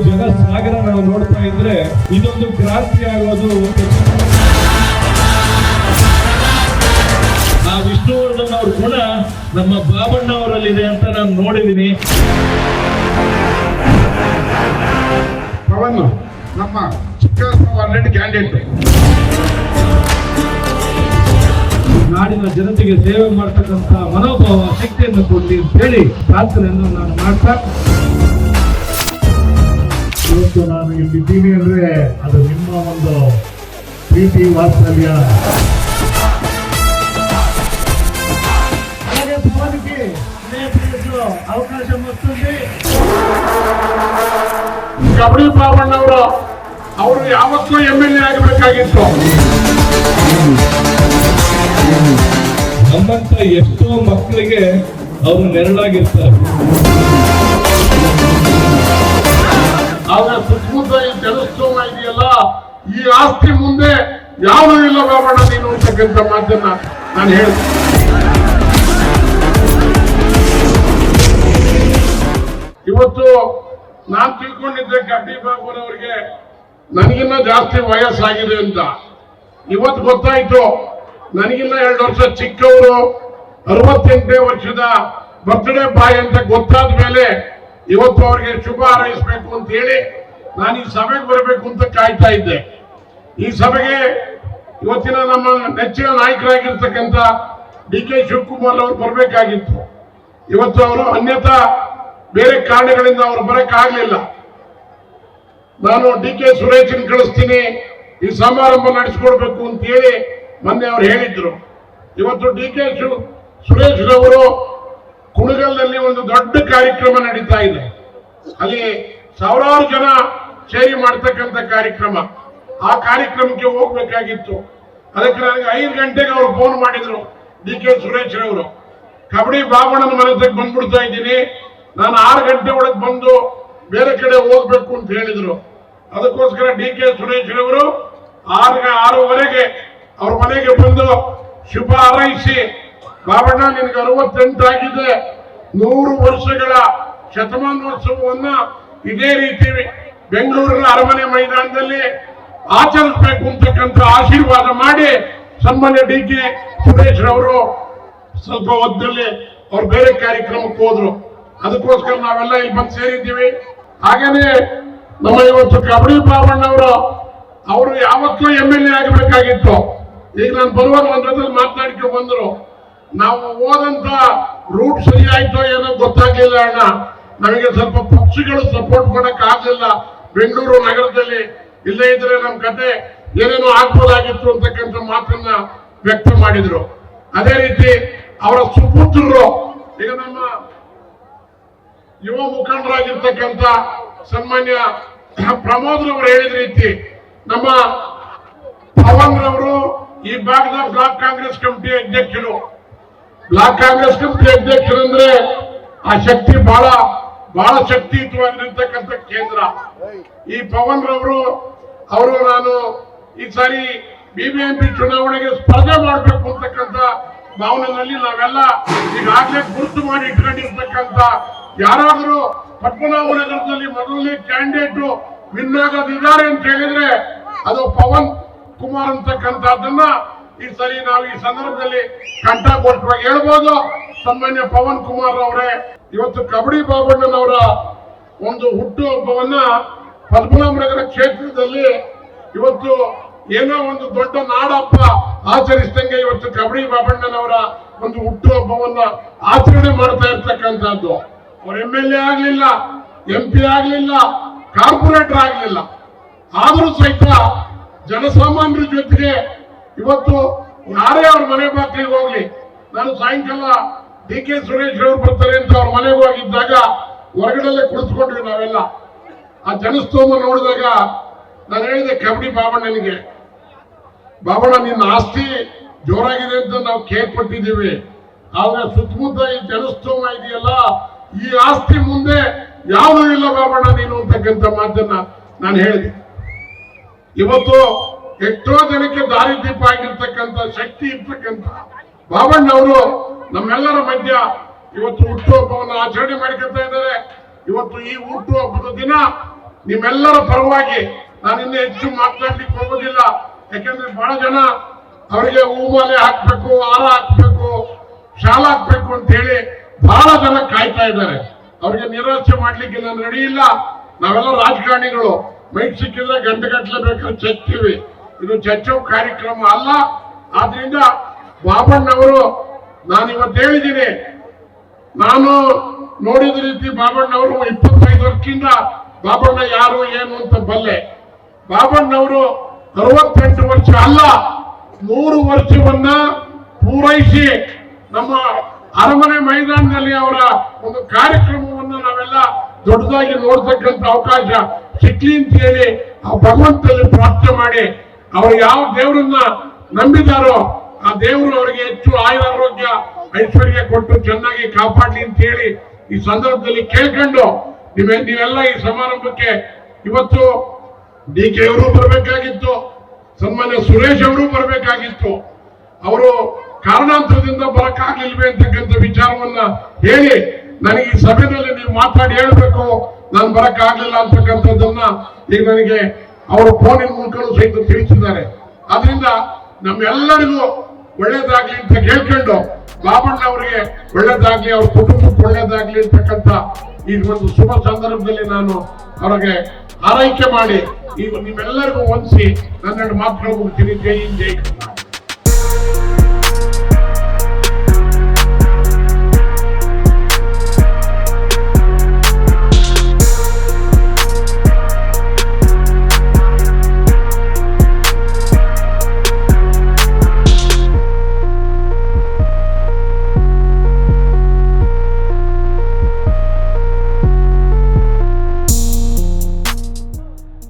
ಜನ ಸಾಗರ ನಾವು ನೋಡ್ತಾ ಇದ್ರೆ ಇದೊಂದು ಕ್ರಾಂತಿ ಆಗೋದು. ಆ ವಿಷ್ಣುವರ್ಧನ್ ಅವ್ರ ಗುಣ ನಮ್ಮ ಬಾಬಣ್ಣ ಅವರಲ್ಲಿದೆ ಅಂತ ನಾನು ನೋಡಿದ್ದೀನಿ. ಪವನ್ ನಮ್ಮ ಆಲ್ರೆಡಿ ಕ್ಯಾಂಡಿಡೇಟ್, ನಾಡಿನ ಜನತೆಗೆ ಸೇವೆ ಮಾಡ್ತಕ್ಕಂಥ ಮನೋಭಾವ ಶಕ್ತಿಯನ್ನು ಕೊಡ್ಲಿ ಅಂತ ಹೇಳಿ ಪ್ರಾರ್ಥನೆಯನ್ನು ನಾನು ಮಾಡ್ತಾ, ಇವತ್ತು ನಾನು ಇಲ್ಲಿದ್ದೀನಿ ಅಂದ್ರೆ ಅದು ನಿಮ್ಮ ಒಂದು ಪ್ರೀತಿ ವಾತ್ಸಲ್ಯ. ಹಾಗೆ ಭವನಕ್ಕೆ ಅವಕಾಶ ಮತ್ತೊಂದು ಕಬಡ್ಡಿ ಬಾಬಣ್ಣ ಅವರು ಯಾವತ್ತೂ MLA ಆಗಬೇಕಾಗಿತ್ತು. ನಮ್ಮಂತ ಎಷ್ಟೋ ಮಕ್ಕಳಿಗೆ ಅವರು ನೆರಳಾಗಿರ್ತಾರೆ. ಆದ್ರೆ ಸುತ್ತಮುತ್ತ ಈ ಜನಸ್ತೋಮ ಇದೆಯಲ್ಲ, ಈ ಆಸ್ತಿ ಮುಂದೆ ಯಾವುದೂ ಇಲ್ಲ ಬಾಬಣ್ಣ ನೀನು ಅಂತಕ್ಕಂಥ ಮಾತನ್ನ ನಾನು ಹೇಳ್ತೀನಿ. ಇವತ್ತು ನಾನ್ ತಿಳ್ಕೊಂಡಿದ್ದೆ ಕಬಡ್ಡಿ ಬಾಬುನವರಿಗೆ ನನಗಿನ್ನ ಜಾಸ್ತಿ ವಯಸ್ಸಾಗಿದೆ ಅಂತ. ಇವತ್ತು ಗೊತ್ತಾಯ್ತು, ನನಗಿನ್ನ 2 ವರ್ಷ ಚಿಕ್ಕವರು, 68ನೇ ವರ್ಷದ ಬರ್ತ್ಡೇ ಬಾಯ್ ಅಂತ ಗೊತ್ತಾದ ಮೇಲೆ ಇವತ್ತು ಅವ್ರಿಗೆ ಶುಭ ಹಾರೈಸಬೇಕು ಅಂತ ಹೇಳಿ ನಾನು ಈ ಸಭೆಗೆ ಬರಬೇಕು ಅಂತ ಕಾಯ್ತಾ ಇದ್ದೆ. ಈ ಸಭೆಗೆ ಇವತ್ತಿನ ನಮ್ಮ ನೆಚ್ಚಿನ ನಾಯಕರಾಗಿರ್ತಕ್ಕಂಥ DK ಶಿವಕುಮಾರ್ ಅವರು ಬರಬೇಕಾಗಿತ್ತು. ಇವತ್ತು ಅವರು ಅನ್ಯಥಾ ಬೇರೆ ಕಾರಣಗಳಿಂದ ಅವರು ಬರಕ್ಕಾಗ್ಲಿಲ್ಲ. ನಾನು DK ಸುರೇಶನ್ ಕಳಿಸ್ತೀನಿ, ಈ ಸಮಾರಂಭ ನಡೆಸಿಕೊಡ್ಬೇಕು ಅಂತ ಹೇಳಿ ಮೊನ್ನೆ ಅವ್ರು ಹೇಳಿದ್ರು. ಇವತ್ತು DK ಸುರೇಶ್ ರವರು ಕುಣಗಲ್ನಲ್ಲಿ ಒಂದು ದೊಡ್ಡ ಕಾರ್ಯಕ್ರಮ ನಡೀತಾ ಇದೆ. ಅಲ್ಲಿ ಸಾವಿರಾರು ಜನ ಸೇರಿ ಮಾಡ್ತಕ್ಕಂಥ ಕಾರ್ಯಕ್ರಮ. ಆ ಕಾರ್ಯಕ್ರಮಕ್ಕೆ ಹೋಗ್ಬೇಕಾಗಿತ್ತು. ಅದಕ್ಕೆ ನನಗೆ 5 ಗಂಟೆಗೆ ಅವ್ರು ಫೋನ್ ಮಾಡಿದ್ರು DK ಸುರೇಶ್ ರವರು, ಕಬಡ್ಡಿ ಬಾಬಣ್ಣನ ಮನೆ ತಕ್ಕ ಬಂದ್ಬಿಡ್ತಾ ಇದ್ದೀನಿ, ನಾನು 6 ಗಂಟೆ ಒಳಗೆ ಬಂದು ಬೇರೆ ಕಡೆ ಹೋಗ್ಬೇಕು ಅಂತ ಹೇಳಿದ್ರು. ಅದಕ್ಕೋಸ್ಕರ DK ಸುರೇಶ್ ರವರು 6:30 ಅವ್ರ ಮನೆಗೆ ಬಂದು ಶುಭ ಹಾರೈಸಿ, ಬಾಬಣ್ಣ ನಿನಗೆ 68 ಆಗಿದೆ, 100 ವರ್ಷಗಳ ಶತಮಾನೋತ್ಸವವನ್ನ ಇದೇ ರೀತಿ ಬೆಂಗಳೂರಿನ ಅರಮನೆ ಮೈದಾನದಲ್ಲಿ ಆಚರಿಸಬೇಕು ಅಂತಕ್ಕಂಥ ಆಶೀರ್ವಾದ ಮಾಡಿ ಸನ್ಮಾನ್ಯ DK ಸುರೇಶ್ ರವರು ಸ್ವಲ್ಪ ಹೊತ್ತಲ್ಲಿ ಅವ್ರು ಬೇರೆ ಕಾರ್ಯಕ್ರಮಕ್ಕೆ ಹೋದ್ರು. ಅದಕ್ಕೋಸ್ಕರ ನಾವೆಲ್ಲ ಇಲ್ಲಿ ಬಂದು ಸೇರಿದ್ದೀವಿ. ಹಾಗೇನೆ ನಮ್ಮ ಇವತ್ತು ಕಬಡ್ಡಿ ಬಾಬಣ್ಣ ಅವರು ಯಾವತ್ತೂ MLA ಆಗಬೇಕಾಗಿತ್ತು. ಈಗ ನಾನು ಬರುವಾಗ ನನ್ನ ಜೊತೆ ಮಾತನಾಡ್ಕೊಂಡು ಬಂದ್ರು, ನಾವು ಹೋದಂತ ರೂಟ್ ಸರಿ ಆಯ್ತೋ ಏನೋ ಗೊತ್ತಾಗ್ಲಿಲ್ಲ ಅಣ್ಣ, ನಮಗೆ ಸ್ವಲ್ಪ ಪಕ್ಷಿಗಳು ಸಪೋರ್ಟ್ ಮಾಡಕ್ ಆಗ್ಲಿಲ್ಲ ಬೆಂಗಳೂರು ನಗರದಲ್ಲಿ, ಇಲ್ಲೇ ಇದ್ರೆ ನಮ್ ಕತೆ ಏನೇನೋ ಆಗ್ಬೋದಾಗಿತ್ತು ಅಂತಕ್ಕಂಥ ಮಾತನ್ನ ವ್ಯಕ್ತ ಮಾಡಿದ್ರು. ಅದೇ ರೀತಿ ಅವರ ಸುಪುತ್ರರು, ಈಗ ನಮ್ಮ ಯುವ ಮುಖಂಡರಾಗಿರ್ತಕ್ಕಂಥ ಸನ್ಮಾನ್ಯ ಪ್ರಮೋದ್ ರವರು ಹೇಳಿದ ರೀತಿ, ನಮ್ಮ ಪವನ್ ರವರು ಈ ಭಾಗದ ಬ್ಲಾಕ್ ಕಾಂಗ್ರೆಸ್ ಕಮಿಟಿ ಅಧ್ಯಕ್ಷರು. ಬ್ಲಾಕ್ ಕಾಂಗ್ರೆಸ್ ಕಮಿಟಿ ಅಧ್ಯಕ್ಷರು ಅಂದ್ರೆ ಆ ಶಕ್ತಿ ಬಹಳ ಶಕ್ತಿಯುತವಾಗಿರ್ತಕ್ಕಂಥ ಕೇಂದ್ರ. ಈ ಪವನ್ ರವರು ನಾನು ಈ ಸಾರಿ BBMP ಚುನಾವಣೆಗೆ ಸ್ಪರ್ಧೆ ಮಾಡಬೇಕು ಅಂತಕ್ಕಂಥ ಭಾವನೆಯಲ್ಲಿ ನಾವೆಲ್ಲ ಈಗಾಗಲೇ ಗುರುತು ಮಾಡಿ ಇಟ್ಕೊಂಡಿರ್ತಕ್ಕಂಥ ಯಾರಾದರೂ ಪದ್ಮನಾಭನಗರದಲ್ಲಿ ಮೊದಲನೇ ಕ್ಯಾಂಡಿಡೇಟ್ ವಿನ್ ಆಗೋದಿದ್ದಾರೆ ಅಂತ ಹೇಳಿದ್ರೆ ಅದು ಪವನ್ ಕುಮಾರ್ ಅಂತಕ್ಕಂಥದ್ದನ್ನ ಈ ಸರಿ ನಾವು ಈ ಸಂದರ್ಭದಲ್ಲಿ ಕಂಠಘೋಷವಾಗಿ ಹೇಳ್ಬೋದು. ಸನ್ಮಾನ್ಯ ಪವನ್ ಕುಮಾರ್ ಅವರೇ ಇವತ್ತು ಕಬಡ್ಡಿ ಬಾಬಣ್ಣನವರ ಒಂದು ಹುಟ್ಟುಹಬ್ಬವನ್ನ ಪದ್ಮನಾಭನಗರ ಕ್ಷೇತ್ರದಲ್ಲಿ ಇವತ್ತು ಏನೋ ಒಂದು ದೊಡ್ಡ ನಾಡಹಬ್ಬ ಆಚರಿಸಿದಂಗೆ ಇವತ್ತು ಕಬಡ್ಡಿ ಬಾಬಣ್ಣನವರ ಒಂದು ಹುಟ್ಟುಹಬ್ಬವನ್ನ ಆಚರಣೆ ಮಾಡ್ತಾ ಇರ್ತಕ್ಕಂಥದ್ದು. ಅವ್ರ MLA ಆಗ್ಲಿಲ್ಲ, MP ಆಗ್ಲಿಲ್ಲ, ಕಾರ್ಪೊರೇಟರ್ ಆಗ್ಲಿಲ್ಲ, ಆದ್ರೂ ಸಹಿತ ಜನಸಾಮಾನ್ಯರ ಜೊತೆಗೆ ಇವತ್ತು ಯಾರೇ ಅವ್ರ ಮನೆ ಬಾಗಿಲಿಗೆ ಹೋಗ್ಲಿ, ನಾನು ಸಾಯಂಕಾಲ DK ಸುರೇಶ್ ಅವರು ಬರ್ತಾರೆ ಅಂತ ಅವ್ರ ಮನೆಗೆ ಹೋಗಿದ್ದಾಗ ಹೊರಗಡೆಲ್ಲೇ ಕುಳಿತುಕೊಂಡ್ವಿ ನಾವೆಲ್ಲ. ಆ ಜನಸ್ತೋಮ ನೋಡಿದಾಗ ನಾನು ಹೇಳಿದೆ ಕಬಡ್ಡಿ ಬಾಬಣ್ಣನಿಗೆ, ಬಾಬಣ್ಣ ನಿನ್ನ ಆಸ್ತಿ ಜೋರಾಗಿದೆ ಅಂತ ನಾವು ಕೇಳ್ಪಟ್ಟಿದ್ದೀವಿ, ಆದ್ರೆ ಸುತ್ತಮುತ್ತ ಈ ಜನಸ್ತೋಮ ಇದೆಯಲ್ಲ, ಈ ಆಸ್ತಿ ಮುಂದೆ ಯಾವುದೂ ಇಲ್ಲ ಬಾಬಣ್ಣ ನೀನು ಅಂತಕ್ಕಂಥ ಮಾತನ್ನ ನಾನು ಹೇಳಿದೆ. ಇವತ್ತು ಎಷ್ಟೋ ಜನಕ್ಕೆ ದಾರಿದೀಪ ಆಗಿರ್ತಕ್ಕಂಥ ಶಕ್ತಿ ಇರ್ತಕ್ಕಂಥ ಬಾಬಣ್ಣವರು ನಮ್ಮೆಲ್ಲರ ಮಧ್ಯ ಇವತ್ತು ಹುಟ್ಟುಹಬ್ಬವನ್ನು ಆಚರಣೆ ಮಾಡ್ಕೊತಾ ಇದ್ದಾರೆ. ಇವತ್ತು ಈ ಹುಟ್ಟುಹಬ್ಬದ ದಿನ ನಿಮ್ಮೆಲ್ಲರ ಪರವಾಗಿ ನಾನಿನ್ನು ಹೆಚ್ಚು ಮಾತನಾಡ್ಲಿಕ್ಕೆ ಹೋಗೋದಿಲ್ಲ. ಯಾಕೆಂದ್ರೆ ಬಹಳ ಜನ ಅವರಿಗೆ ಹೂಮಾಲೆ ಹಾಕ್ಬೇಕು, ಹಾರ ಹಾಕ್ಬೇಕು, ಶಾಲ ಹಾಕ್ಬೇಕು ಅಂತ ಹೇಳಿ ಬಹಳ ಜನ ಕಾಯ್ತಾ ಇದ್ದಾರೆ. ಅವ್ರಿಗೆ ನಿರಾಶೆ ಮಾಡ್ಲಿಕ್ಕೆ ನಾನು ರೆಡಿ ಇಲ್ಲ. ನಾವೆಲ್ಲ ರಾಜಕಾರಣಿಗಳು, ಮೈಕ್ ಸಿಕ್ಕಿದ್ರೆ ಗಂಟೆಗಟ್ಟಲೆ ಬೇಕಾದ್ರೆ ಚರ್ಚ್ತೀವಿ. ಇದು ಚರ್ಚೋ ಕಾರ್ಯಕ್ರಮ ಅಲ್ಲ. ಆದ್ರಿಂದ ಬಾಬಣ್ಣವರು, ನಾನು ಇವತ್ತು ಹೇಳಿದ್ದೀನಿ, ನಾನು ನೋಡಿದ ರೀತಿ ಬಾಬಣ್ಣವರು 25 ವರ್ಷದಿಂದ ಬಾಬಣ್ಣ ಯಾರು ಏನು ಅಂತ ಬಲ್ಲೆ. ಬಾಬಣ್ಣವರು 68 ವರ್ಷ ಅಲ್ಲ, 100 ವರ್ಷವನ್ನ ಪೂರೈಸಿ ನಮ್ಮ ಅರಮನೆ ಮೈದಾನದಲ್ಲಿ ಅವರ ಒಂದು ಕಾರ್ಯಕ್ರಮವನ್ನು ನಾವೆಲ್ಲ ದೊಡ್ಡದಾಗಿ ನೋಡ್ತಕ್ಕಂಥ ಅವಕಾಶ ಸಿಕ್ಲಿ ಅಂತ ಹೇಳಿ ಆ ಭಗವಂತನಲ್ಲಿ ಪ್ರಾರ್ಥನೆ ಮಾಡಿ, ಅವರು ಯಾವ ದೇವರನ್ನ ನಂಬಿದಾರೋ ಆ ದೇವರು ಅವರಿಗೆ ಹೆಚ್ಚು ಆಯುರಾರೋಗ್ಯ ಐಶ್ವರ್ಯ ಕೊಟ್ಟು ಚೆನ್ನಾಗಿ ಕಾಪಾಡ್ಲಿ ಅಂತ ಹೇಳಿ ಈ ಸಂದರ್ಭದಲ್ಲಿ ಕೇಳ್ಕೊಂಡು ನೀವೆಲ್ಲ ಈ ಸಮಾರಂಭಕ್ಕೆ ಇವತ್ತು DK ಅವರು ಬರಬೇಕಾಗಿತ್ತು, ಸನ್ಮಾನ್ಯ ಸುರೇಶ್ ಅವರು ಬರಬೇಕಾಗಿತ್ತು. ಅವರು ಕಾರಣಾಂತರದಿಂದ ಬರಕ್ಕಾಗ್ಲಿಲ್ವೇ ಅಂತಕ್ಕಂಥ ವಿಚಾರವನ್ನ ಹೇಳಿ ನನಗೆ ಈ ಸಭೆಯಲ್ಲಿ ನೀವು ಮಾತಾಡಿ ಹೇಳ್ಬೇಕು, ನಾನು ಬರಕ್ಕಾಗ್ಲಿಲ್ಲ ಅಂತಕ್ಕಂಥದ್ದನ್ನ ಈಗ ನನಗೆ ಅವರು ಫೋನಿನ ಮೂಲಕ ಸಹಿತ ತಿಳಿಸಿದ್ದಾರೆ. ಆದ್ರಿಂದ ನಮ್ಮೆಲ್ಲರಿಗೂ ಒಳ್ಳೇದಾಗ್ಲಿ ಅಂತ ಕೇಳ್ಕೊಂಡು ಬಾಬಣ್ಣ ಅವರಿಗೆ ಒಳ್ಳೇದಾಗ್ಲಿ, ಅವ್ರ ಕುಟುಂಬಕ್ಕೆ ಒಳ್ಳೇದಾಗ್ಲಿ ಅಂತಕ್ಕಂಥ ಈ ಒಂದು ಶುಭ ಸಂದರ್ಭದಲ್ಲಿ ನಾನು ಅವರಿಗೆ ಆರೈಕೆ ಮಾಡಿ ಈಗ ನಿಮ್ಮೆಲ್ಲರಿಗೂ ಹೊಂದಿಸಿ ನನ್ನೆರಡು ಮಾತುಗಳು ಮುಗಿಸ್ತೀನಿ. ಜೈ ಹಿಂದ್, ಜೈ ಕರ್ನಾಟಕ.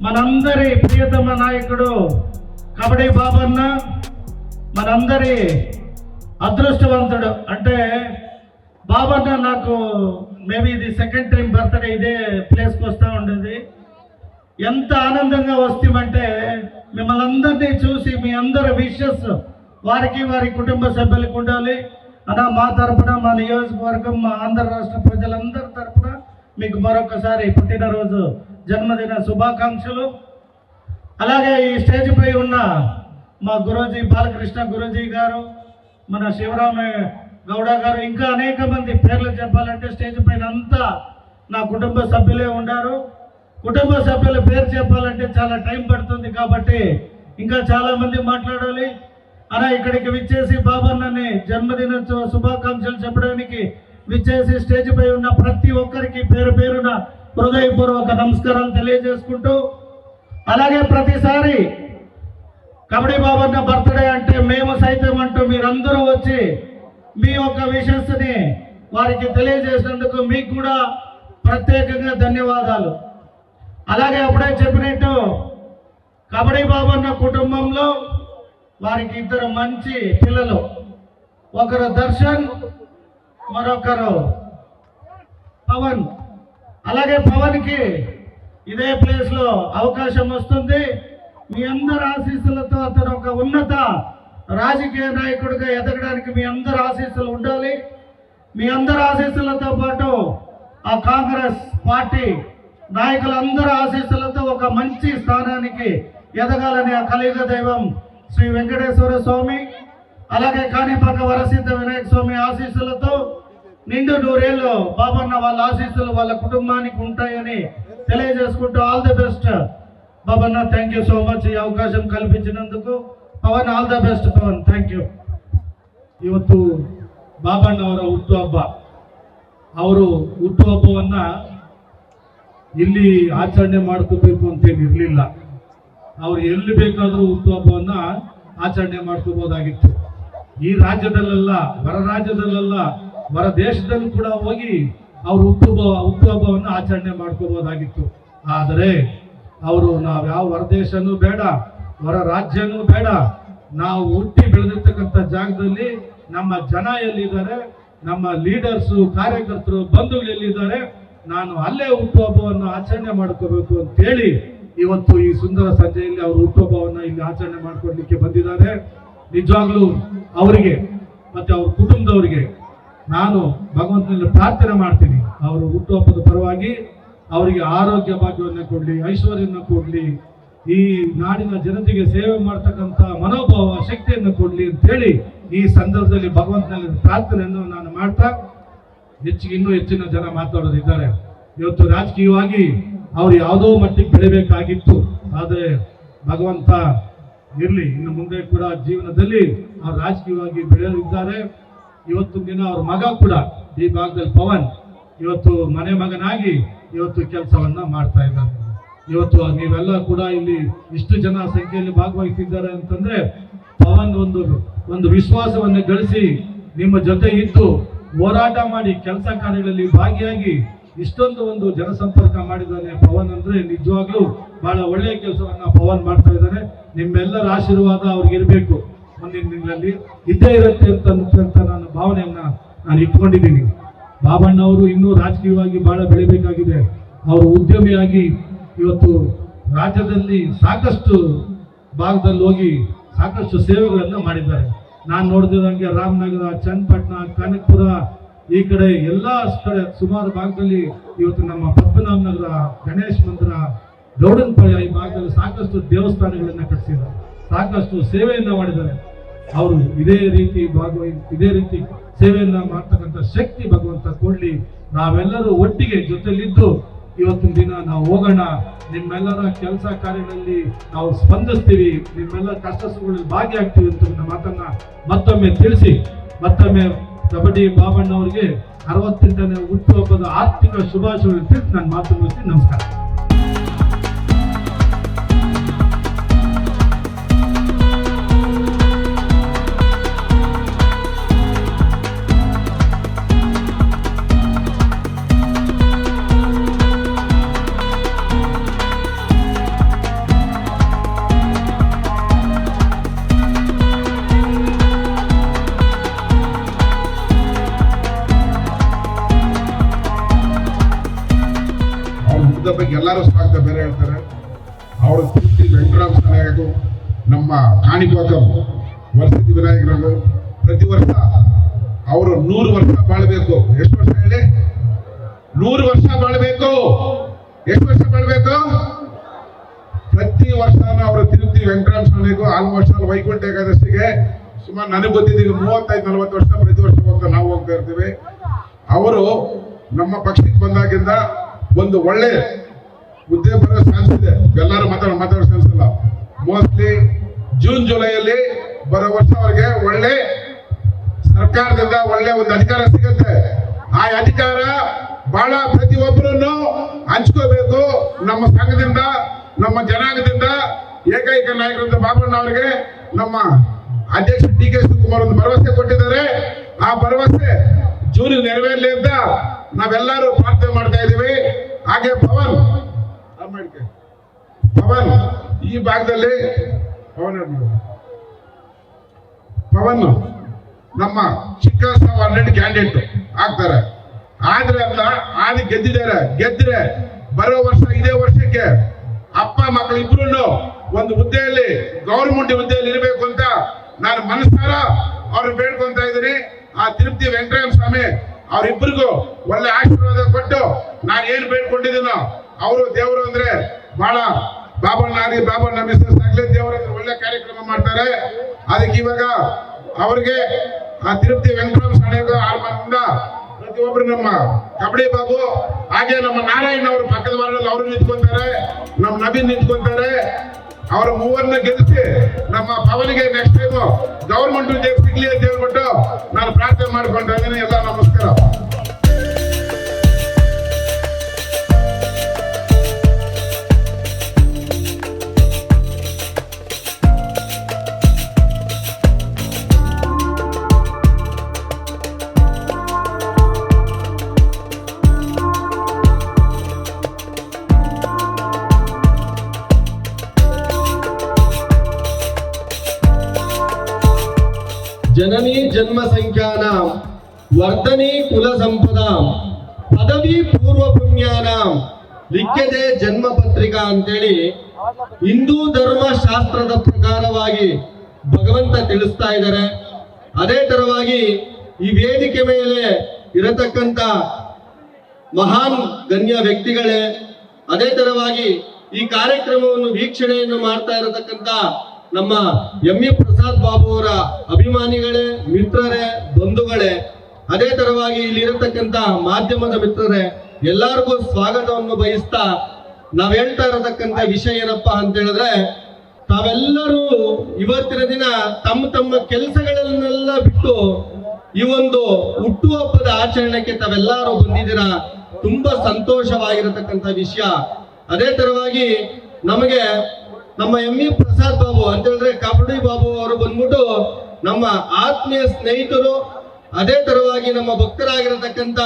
మనందరి ప్రియతమ నాయకుడు కబడ్డీ బాబన్న మనందరి అదృష్టవంతుడు. అంటే బాబన్న నాకు మేబీ ఇది సెకండ్ టైం బర్త్డే ఇదే ప్లేస్కి వస్తూ ఉండేది. ఎంత ఆనందంగా వస్తామంటే మిమ్మల్ని అందరినీ చూసి మీ అందరి విషెస్ వారికి వారి కుటుంబ సభ్యులకు ఉండాలి అన్న. మా తరపున, మా నియోజకవర్గం, మా ఆంధ్ర రాష్ట్ర ప్రజలందరి తరపున మీకు మరొకసారి పుట్టినరోజు జన్మదిన శుభాకాంక్షలు. అలాగే ఈ స్టేజ్ పై ఉన్న మా గురూజీ బాలకృష్ణ గురూజీ గారు, మన శివరామ గౌడ గారు, ఇంకా అనేక మంది పేర్లు చెప్పాలంటే స్టేజ్ పైన అంతా నా కుటుంబ సభ్యులే ఉన్నారు. కుటుంబ సభ్యుల పేరు చెప్పాలంటే చాలా టైం పడుతుంది కాబట్టి ఇంకా చాలా మంది మాట్లాడాలి. అలా ఇక్కడికి విచ్చేసి బాబన్నని జన్మదిన శుభాకాంక్షలు చెప్పడానికి విచ్చేసి స్టేజ్ పై ఉన్న ప్రతి ఒక్కరికి పేరు పేరున హృదయపూర్వక నమస్కారాలు తెలియజేసుకుంటూ, అలాగే ప్రతిసారి కబడ్డీ బాబన్న బర్త్డే అంటే మేము సైతం అంటూ మీరందరూ వచ్చి మీ యొక్క విషెస్ని వారికి తెలియజేసినందుకు మీకు కూడా ప్రత్యేకంగా ధన్యవాదాలు. అలాగే అప్పుడే చెప్పినట్టు కబడ్డీ బాబన్న కుటుంబంలో వారికి 2 మంచి పిల్లలు, ఒకరు దర్శన్, మరొకరు పవన్. అలాగే పవన్కి ఇదే ప్లేస్లో అవకాశం వస్తుంది. మీ అందరి ఆశీస్సులతో అతను ఒక ఉన్నత రాజకీయ నాయకుడిగా ఎదగడానికి మీ అందరి ఆశీస్సులు ఉండాలి. మీ అందరి ఆశీస్సులతో పాటు ఆ కాంగ్రెస్ పార్టీ నాయకులందరి ఆశీస్సులతో ఒక మంచి స్థానానికి ఎదగాలని ఆ కలియుగ దైవం శ్రీ వెంకటేశ్వర స్వామి, అలాగే కాణిపాక వరసిద్ధ వినాయక స్వామి ఆశీస్సులతో నిండు 100 ఏళ్ళు బాబన్న వాళ్ళ ఆశీస్సులు వాళ్ళ కుటుంబానికి ఉంటాయని తెలియజేసుకుంటూ all the best Babanna. Thank you so much ఈ అవకాశం కల్పించినందుకు. Pavan all the best Pavan, thank you. ಇವತ್ತು ಬಾಬಣ್ಣವರ ಹುಟ್ಟುಹಬ್ಬ. ಅವರು ಹುಟ್ಟುಹಬ್ಬವನ್ನ ಇಲ್ಲಿ ಆಚರಣೆ ಮಾಡ್ಕೋಬೇಕು ಅಂತೇನು ಇರಲಿಲ್ಲ. ಅವ್ರು ಎಲ್ಲಿ ಬೇಕಾದರೂ ಹುಟ್ಟುಹಬ್ಬವನ್ನ ಆಚರಣೆ ಮಾಡ್ಕೋಬಹುದಾಗಿತ್ತು. ಈ ರಾಜ್ಯದಲ್ಲೆಲ್ಲ, ಹೊರ ರಾಜ್ಯದಲ್ಲೆಲ್ಲ, ಹೊರ ದೇಶದಲ್ಲೂ ಕೂಡ ಹೋಗಿ ಅವರು ಹುಟ್ಟುಹಬ್ಬವನ್ನು ಆಚರಣೆ ಮಾಡ್ಕೋಬಹುದಾಗಿತ್ತು. ಆದರೆ ಅವರು ನಾವು ಯಾವ ಹೊರದೇಶನೂ ಬೇಡ, ಹೊರ ರಾಜ್ಯನೂ ಬೇಡ, ನಾವು ಹುಟ್ಟಿ ಬೆಳೆದಿರ್ತಕ್ಕಂಥ ಜಾಗದಲ್ಲಿ ನಮ್ಮ ಜನ ಎಲ್ಲಿದ್ದಾರೆ, ನಮ್ಮ ಲೀಡರ್ಸು, ಕಾರ್ಯಕರ್ತರು, ಬಂಧುಗಳು ಎಲ್ಲಿದ್ದಾರೆ, ನಾನು ಅಲ್ಲೇ ಹುಟ್ಟುಹಬ್ಬವನ್ನು ಆಚರಣೆ ಮಾಡ್ಕೋಬೇಕು ಅಂತೇಳಿ ಇವತ್ತು ಈ ಸುಂದರ ಸಂಜೆಯಲ್ಲಿ ಅವರು ಹುಟ್ಟುಹಬ್ಬವನ್ನು ಇಲ್ಲಿ ಆಚರಣೆ ಮಾಡ್ಕೊಡ್ಲಿಕ್ಕೆ ಬಂದಿದ್ದಾರೆ. ನಿಜವಾಗ್ಲೂ ಅವರಿಗೆ ಮತ್ತೆ ಅವ್ರ ಕುಟುಂಬದವರಿಗೆ ನಾನು ಭಗವಂತನಲ್ಲಿ ಪ್ರಾರ್ಥನೆ ಮಾಡ್ತೀನಿ. ಅವರು ಹುಟ್ಟುಹಬ್ಬದ ಪರವಾಗಿ ಅವರಿಗೆ ಆರೋಗ್ಯ ಭಾಗ್ಯವನ್ನು ಕೊಡಲಿ, ಐಶ್ವರ್ಯವನ್ನು ಕೊಡಲಿ, ಈ ನಾಡಿನ ಜನತೆಗೆ ಸೇವೆ ಮಾಡ್ತಕ್ಕಂಥ ಮನೋಭಾವ ಶಕ್ತಿಯನ್ನು ಕೊಡಲಿ ಅಂತೇಳಿ ಈ ಸಂದರ್ಭದಲ್ಲಿ ಭಗವಂತನಲ್ಲಿ ಪ್ರಾರ್ಥನೆಯನ್ನು ನಾನು ಮಾಡ್ತಾ, ಇನ್ನೂ ಹೆಚ್ಚಿನ ಜನ ಮಾತಾಡೋರಿದ್ದಾರೆ. ಇವತ್ತು ರಾಜಕೀಯವಾಗಿ ಅವ್ರು ಯಾವುದೋ ಮಟ್ಟಿಗೆ ಬೆಳಿಬೇಕಾಗಿತ್ತು, ಆದರೆ ಭಗವಂತ ಇರಲಿ, ಇನ್ನು ಮುಂದೆ ಕೂಡ ಜೀವನದಲ್ಲಿ ಅವ್ರು ರಾಜಕೀಯವಾಗಿ ಬೆಳೆಯಲಿದ್ದಾರೆ. ಇವತ್ತು ದಿನ ಅವ್ರ ಮಗ ಕೂಡ ಈ ಭಾಗದಲ್ಲಿ ಪವನ್ ಇವತ್ತು ಮನೆ ಮಗನಾಗಿ ಇವತ್ತು ಕೆಲಸವನ್ನ ಮಾಡ್ತಾ ಇದ್ದಾರೆ. ಇವತ್ತು ನೀವೆಲ್ಲ ಕೂಡ ಇಲ್ಲಿ ಇಷ್ಟು ಜನ ಸಂಖ್ಯೆಯಲ್ಲಿ ಭಾಗವಹಿಸಿದ್ದಾರೆ ಅಂತಂದ್ರೆ ಪವನ್ ಒಂದು ವಿಶ್ವಾಸವನ್ನು ಗಳಿಸಿ ನಿಮ್ಮ ಜೊತೆ ಇದ್ದು ಹೋರಾಟ ಮಾಡಿ ಕೆಲಸ ಕಾರ್ಯಗಳಲ್ಲಿ ಭಾಗಿಯಾಗಿ ಇಷ್ಟೊಂದು ಒಂದು ಜನಸಂಪರ್ಕ ಮಾಡಿದ್ದಾನೆ ಪವನ್ ಅಂದ್ರೆ ನಿಜವಾಗ್ಲೂ ಬಹಳ ಒಳ್ಳೆಯ ಕೆಲಸವನ್ನ ಪವನ್ ಮಾಡ್ತಾ ಇದ್ದಾನೆ. ನಿಮ್ಮೆಲ್ಲರ ಆಶೀರ್ವಾದ ಅವ್ರಿಗೆ ಇರಬೇಕು, ಮುಂದಿನ ದಿನಗಳಲ್ಲಿ ಇದ್ದೇ ಇರುತ್ತೆ ಅಂತ ನಾನು ಭಾವನೆಯನ್ನ ನಾನು ಇಟ್ಕೊಂಡಿದ್ದೀನಿ. ಬಾಬಣ್ಣ ಅವರು ಇನ್ನೂ ರಾಜಕೀಯವಾಗಿ ಬಹಳ ಬೆಳಿಬೇಕಾಗಿದೆ. ಅವರು ಉದ್ಯಮಿಯಾಗಿ ಇವತ್ತು ರಾಜ್ಯದಲ್ಲಿ ಸಾಕಷ್ಟು ಭಾಗದಲ್ಲಿ ಹೋಗಿ ಸಾಕಷ್ಟು ಸೇವೆಗಳನ್ನು ಮಾಡಿದ್ದಾರೆ. ನಾನು ನೋಡಿದಂಗೆ ರಾಮನಗರ, ಚನ್ನಪಟ್ಟಣ, ಕನಕಪುರ, ಈ ಕಡೆ ಎಲ್ಲ ಕಡೆ ಸುಮಾರು ಭಾಗದಲ್ಲಿ ಇವತ್ತು ನಮ್ಮ ಪದ್ಮನಾಭ ನಗರ, ಗಣೇಶ್ ಮಂದಿರ, ಗೌಡನಪಾಳ್ಯ ಈ ಭಾಗದಲ್ಲಿ ಸಾಕಷ್ಟು ದೇವಸ್ಥಾನಗಳನ್ನು ಕಟ್ಟಿಸಿದ್ದಾರೆ, ಸಾಕಷ್ಟು ಸೇವೆಯನ್ನ ಮಾಡಿದ್ದಾರೆ. ಅವರು ಇದೇ ರೀತಿ ಸೇವೆಯನ್ನ ಮಾಡ್ತಕ್ಕಂಥ ಶಕ್ತಿ ಭಗವಂತ ಕೊಡ್ಲಿ. ನಾವೆಲ್ಲರೂ ಒಟ್ಟಿಗೆ ಜೊತೆಲಿದ್ದು ಇವತ್ತಿನ ದಿನ ನಾವು ಹೋಗೋಣ, ನಿಮ್ಮೆಲ್ಲರ ಕೆಲಸ ಕಾರ್ಯಗಳಲ್ಲಿ ನಾವು ಸ್ಪಂದಿಸ್ತೀವಿ, ನಿಮ್ಮೆಲ್ಲರ ಕಷ್ಟ ಸುಖಗಳಲ್ಲಿ ಭಾಗಿಯಾಗ್ತೀವಿ ಅಂತ ನನ್ನ ಮಾತನ್ನ ಮತ್ತೊಮ್ಮೆ ತಿಳಿಸಿ, ಮತ್ತೊಮ್ಮೆ ಕಬಡ್ಡಿ ಬಾಬಣ್ಣ ಅವರಿಗೆ 68ನೇ ಹುಟ್ಟುಹಬ್ಬದ ಆರ್ಥಿಕ ಶುಭಾಶಯಗಳು ತಿಳಿಸಿ ನಾನು ಮಾತು ಮುಗಿಸಿ ನಮಸ್ಕಾರ. ಬಗ್ಗೆ ಎಲ್ಲರೂ ಸ್ವಾಗತ ಬೇರೆ ಹೇಳ್ತಾರೆ. ಅವರು ತಿರುಪತಿ ವೆಂಕಟರಾಮ ಸ್ವಾಮಿ, ನಮ್ಮ ಕಾಣಿಪಾಕಂ ವರಸಿದ್ಧಿ ವಿನಾಯಕರನ್ನು ಪ್ರತಿ ವರ್ಷ ಅವರು 100 ವರ್ಷ ಬಾಳಬೇಕು. ಎಷ್ಟು ವರ್ಷ ಹೇಳಿ? 100 ವರ್ಷ ಬಾಳಬೇಕು. ಎಷ್ಟು ವರ್ಷ ಬಾಳಬೇಕು? ಪ್ರತಿ ವರ್ಷ ಅವರು ತಿರುಪತಿ ವೆಂಕಟರಾಮ ಸ್ವಾಮಿಗೂ ಆಲ್ಮೋಸ್ಟ್ ವೈಕುಂಠ ಏಕಾದಶಿಗೆ ಸುಮಾರು ನನಗೆ ಗೊತ್ತಿದ್ದೀವಿ 35-40 ವರ್ಷ ಪ್ರತಿ ವರ್ಷ ನಾವು ಹೋಗ್ತಾ ಇರ್ತೀವಿ. ಅವರು ನಮ್ಮ ಪಕ್ಷಕ್ಕೆ ಬಂದಾಗಿಂದ ಒಂದು ಒಳ್ಳೆ ಹುದ್ದೆ ಬರೋ ಚಾನ್ಸ್ ಇದೆ. ಎಲ್ಲರೂ ಮಾತಾಡೋ ಚಾನ್ಸ್ ಇಲ್ಲ. ಮೋಸ್ಟ್ಲಿ ಜೂನ್ ಜುಲೈಯಲ್ಲಿ ಬರೋ ವರ್ಷ ಅವ್ರಿಗೆ ಒಳ್ಳೆ ಸರ್ಕಾರದಿಂದ ಒಳ್ಳೆ ಒಂದು ಅಧಿಕಾರ ಸಿಗುತ್ತೆ. ಆ ಅಧಿಕಾರ ಬಹಳ ಪ್ರತಿಯೊಬ್ಬರನ್ನು ಹಂಚ್ಕೋಬೇಕು. ನಮ್ಮ ಸಂಘದಿಂದ, ನಮ್ಮ ಜನಾಂಗದಿಂದ ಏಕೈಕ ನಾಯಕರಿಂದ ಬಾಬಣ್ಣ ಅವರಿಗೆ ನಮ್ಮ ಅಧ್ಯಕ್ಷ ಡಿ ಕೆ ಶಿವಕುಮಾರ್ ಒಂದು ಭರವಸೆ ಕೊಟ್ಟಿದ್ದಾರೆ. ಆ ಭರವಸೆ ಜೂನ್ ನೆರವೇರಲಿ ಅಂತ ನಾವೆಲ್ಲರೂ ಪ್ರಾರ್ಥನೆ ಮಾಡ್ತಾ ಇದ್ದೀವಿ. ಹಾಗೆ ಪವನ್ ಈ ಭಾಗದಲ್ಲಿ ಪವನ್ ನಮ್ಮ ಚಿಕ್ಕ ಆಲ್ರೆಡಿ ಕ್ಯಾಂಡಿಡೇಟ್ ಆಗ್ತಾರೆ. ಆದ್ರೆ ಆದಿ ಗೆದ್ದಿದ್ರೆ ಬರೋ ವರ್ಷ ಇದೇ ವರ್ಷಕ್ಕೆ ಅಪ್ಪ ಮಕ್ಕಳು ಇಬ್ರು ಒಂದು ಹುದ್ದೆಯಲ್ಲಿ ಗೌರ್ಮೆಂಟ್ ಹುದ್ದೆಯಲ್ಲಿ ಇರಬೇಕು ಅಂತ ನಾನು ಮನಸ್ಸಾರ ಅವ್ರು ಬೇಡ್ಕೊಂತ ಇದ್ದೀನಿ. ಆ ತಿರುಪತಿ ವೆಂಕಟರಾಮ ಸ್ವಾಮಿ ಅವರಿಬ್ಬರಿಗೂ ಒಳ್ಳೆ ಆಶೀರ್ವಾದ ಕೊಟ್ಟು ನಾನು ಏನು ಬೇಡ್ಕೊಂಡಿದ್ದೀನೋ, ಅವರು ದೇವರು ಅಂದ್ರೆ ಬಹಳ ಬಾಬಣ್ಣ ಮಿಸ್ಸಸ್ ಆಗ್ಲಿ ದೇವರ ಒಳ್ಳೆ ಕಾರ್ಯಕ್ರಮ ಮಾಡ್ತಾರೆ. ಅದಕ್ಕೆ ಇವಾಗ ಅವ್ರಿಗೆ ಆ ತಿರುಪತಿ ವೆಂಕಟರಾಮ ಸ್ವಾಮಿಗೂ ಪ್ರತಿಯೊಬ್ಬರು ನಮ್ಮ ಕಬಡ್ಡಿ ಬಾಬು, ಹಾಗೆ ನಮ್ಮ ನಾರಾಯಣ ಅವರು ಪಕ್ಕದ ವಾರದಲ್ಲಿ ಅವರು ನಿಂತ್ಕೊಂತಾರೆ, ನಮ್ಮ ನವೀನ್ ನಿಂತ್ಕೊಂತಾರೆ. ಅವರ ಮೂವರನ್ನ ಗೆಲ್ಲಿಸಿ ನಮ್ಮ ಪವನಿಗೆ ನೆಕ್ಸ್ಟ್ ಟೈಮ್ ಗವರ್ಮೆಂಟ್ ಉದ್ಯೋಗ ಸಿಗ್ಲಿ ಅಂತ ಹೇಳ್ಬಿಟ್ಟು ನಾನು ಪ್ರಾರ್ಥನೆ ಮಾಡ್ಕೊಂಡ್ರೆ ಎಲ್ಲ ನಮಸ್ಕಾರ. ಜನನಿ ಜನ್ಮ ಸಂಖ್ಯಾನಾಂ ವರ್ಧನಿ ಕುಲ ಸಂಪದಾಂ ಪದವಿ ಪೂರ್ವ ಪುಣ್ಯಾನಾಂ ಲಿಖ್ಯತೆ ಜನ್ಮ ಪತ್ರಿಕಾ ಅಂತೇಳಿ ಹಿಂದೂ ಧರ್ಮ ಶಾಸ್ತ್ರದ ಪ್ರಕಾರವಾಗಿ ಭಗವಂತ ತಿಳಿಸ್ತಾ ಇದ್ದಾರೆ. ಅದೇ ತರವಾಗಿ ಈ ವೇದಿಕೆ ಮೇಲೆ ಇರತಕ್ಕಂತ ಮಹಾನ್ ಗಣ್ಯ ವ್ಯಕ್ತಿಗಳೇ, ಅದೇ ತರವಾಗಿ ಈ ಕಾರ್ಯಕ್ರಮವನ್ನು ವೀಕ್ಷಣೆಯನ್ನು ಮಾಡ್ತಾ ಇರತಕ್ಕಂತ ನಮ್ಮ ಎಂ.ಇ. ಪ್ರಸಾದ್ ಬಾಬು ಅವರ ಅಭಿಮಾನಿಗಳೇ, ಮಿತ್ರರೇ, ಬಂಧುಗಳೇ, ಅದೇ ತರವಾಗಿ ಇಲ್ಲಿರತಕ್ಕಂತ ಮಾಧ್ಯಮದ ಮಿತ್ರರೇ, ಎಲ್ಲರಿಗೂ ಸ್ವಾಗತವನ್ನು ಬಯಸ್ತಾ ನಾವ್ ಹೇಳ್ತಾ ಇರತಕ್ಕಂತ ವಿಷಯ ಏನಪ್ಪಾ ಅಂತ ಹೇಳಿದ್ರೆ, ತಾವೆಲ್ಲರೂ ಇವತ್ತಿನ ದಿನ ತಮ್ಮ ತಮ್ಮ ಕೆಲಸಗಳನ್ನೆಲ್ಲ ಬಿಟ್ಟು ಈ ಒಂದು ಹುಟ್ಟುಹಬ್ಬದ ಆಚರಣೆಗೆ ತಾವೆಲ್ಲರೂ ಬಂದಿದ್ದೀರಾ. ತುಂಬಾ ಸಂತೋಷವಾಗಿರತಕ್ಕಂತ ವಿಷಯ. ಅದೇ ತರವಾಗಿ ನಮಗೆ ನಮ್ಮ ಎಂ.ಇ. ಪ್ರಸಾದ್ ಬಾಬು ಅಂತ ಹೇಳಿದ್ರೆ ಕಬಡ್ಡಿ ಬಾಬು ಅವರು ಬಂದ್ಬಿಟ್ಟು ನಮ್ಮ ಆತ್ಮೀಯ ಸ್ನೇಹಿತರು. ಅದೇ ತರವಾಗಿ ನಮ್ಮ ಭಕ್ತರಾಗಿರತಕ್ಕಂತ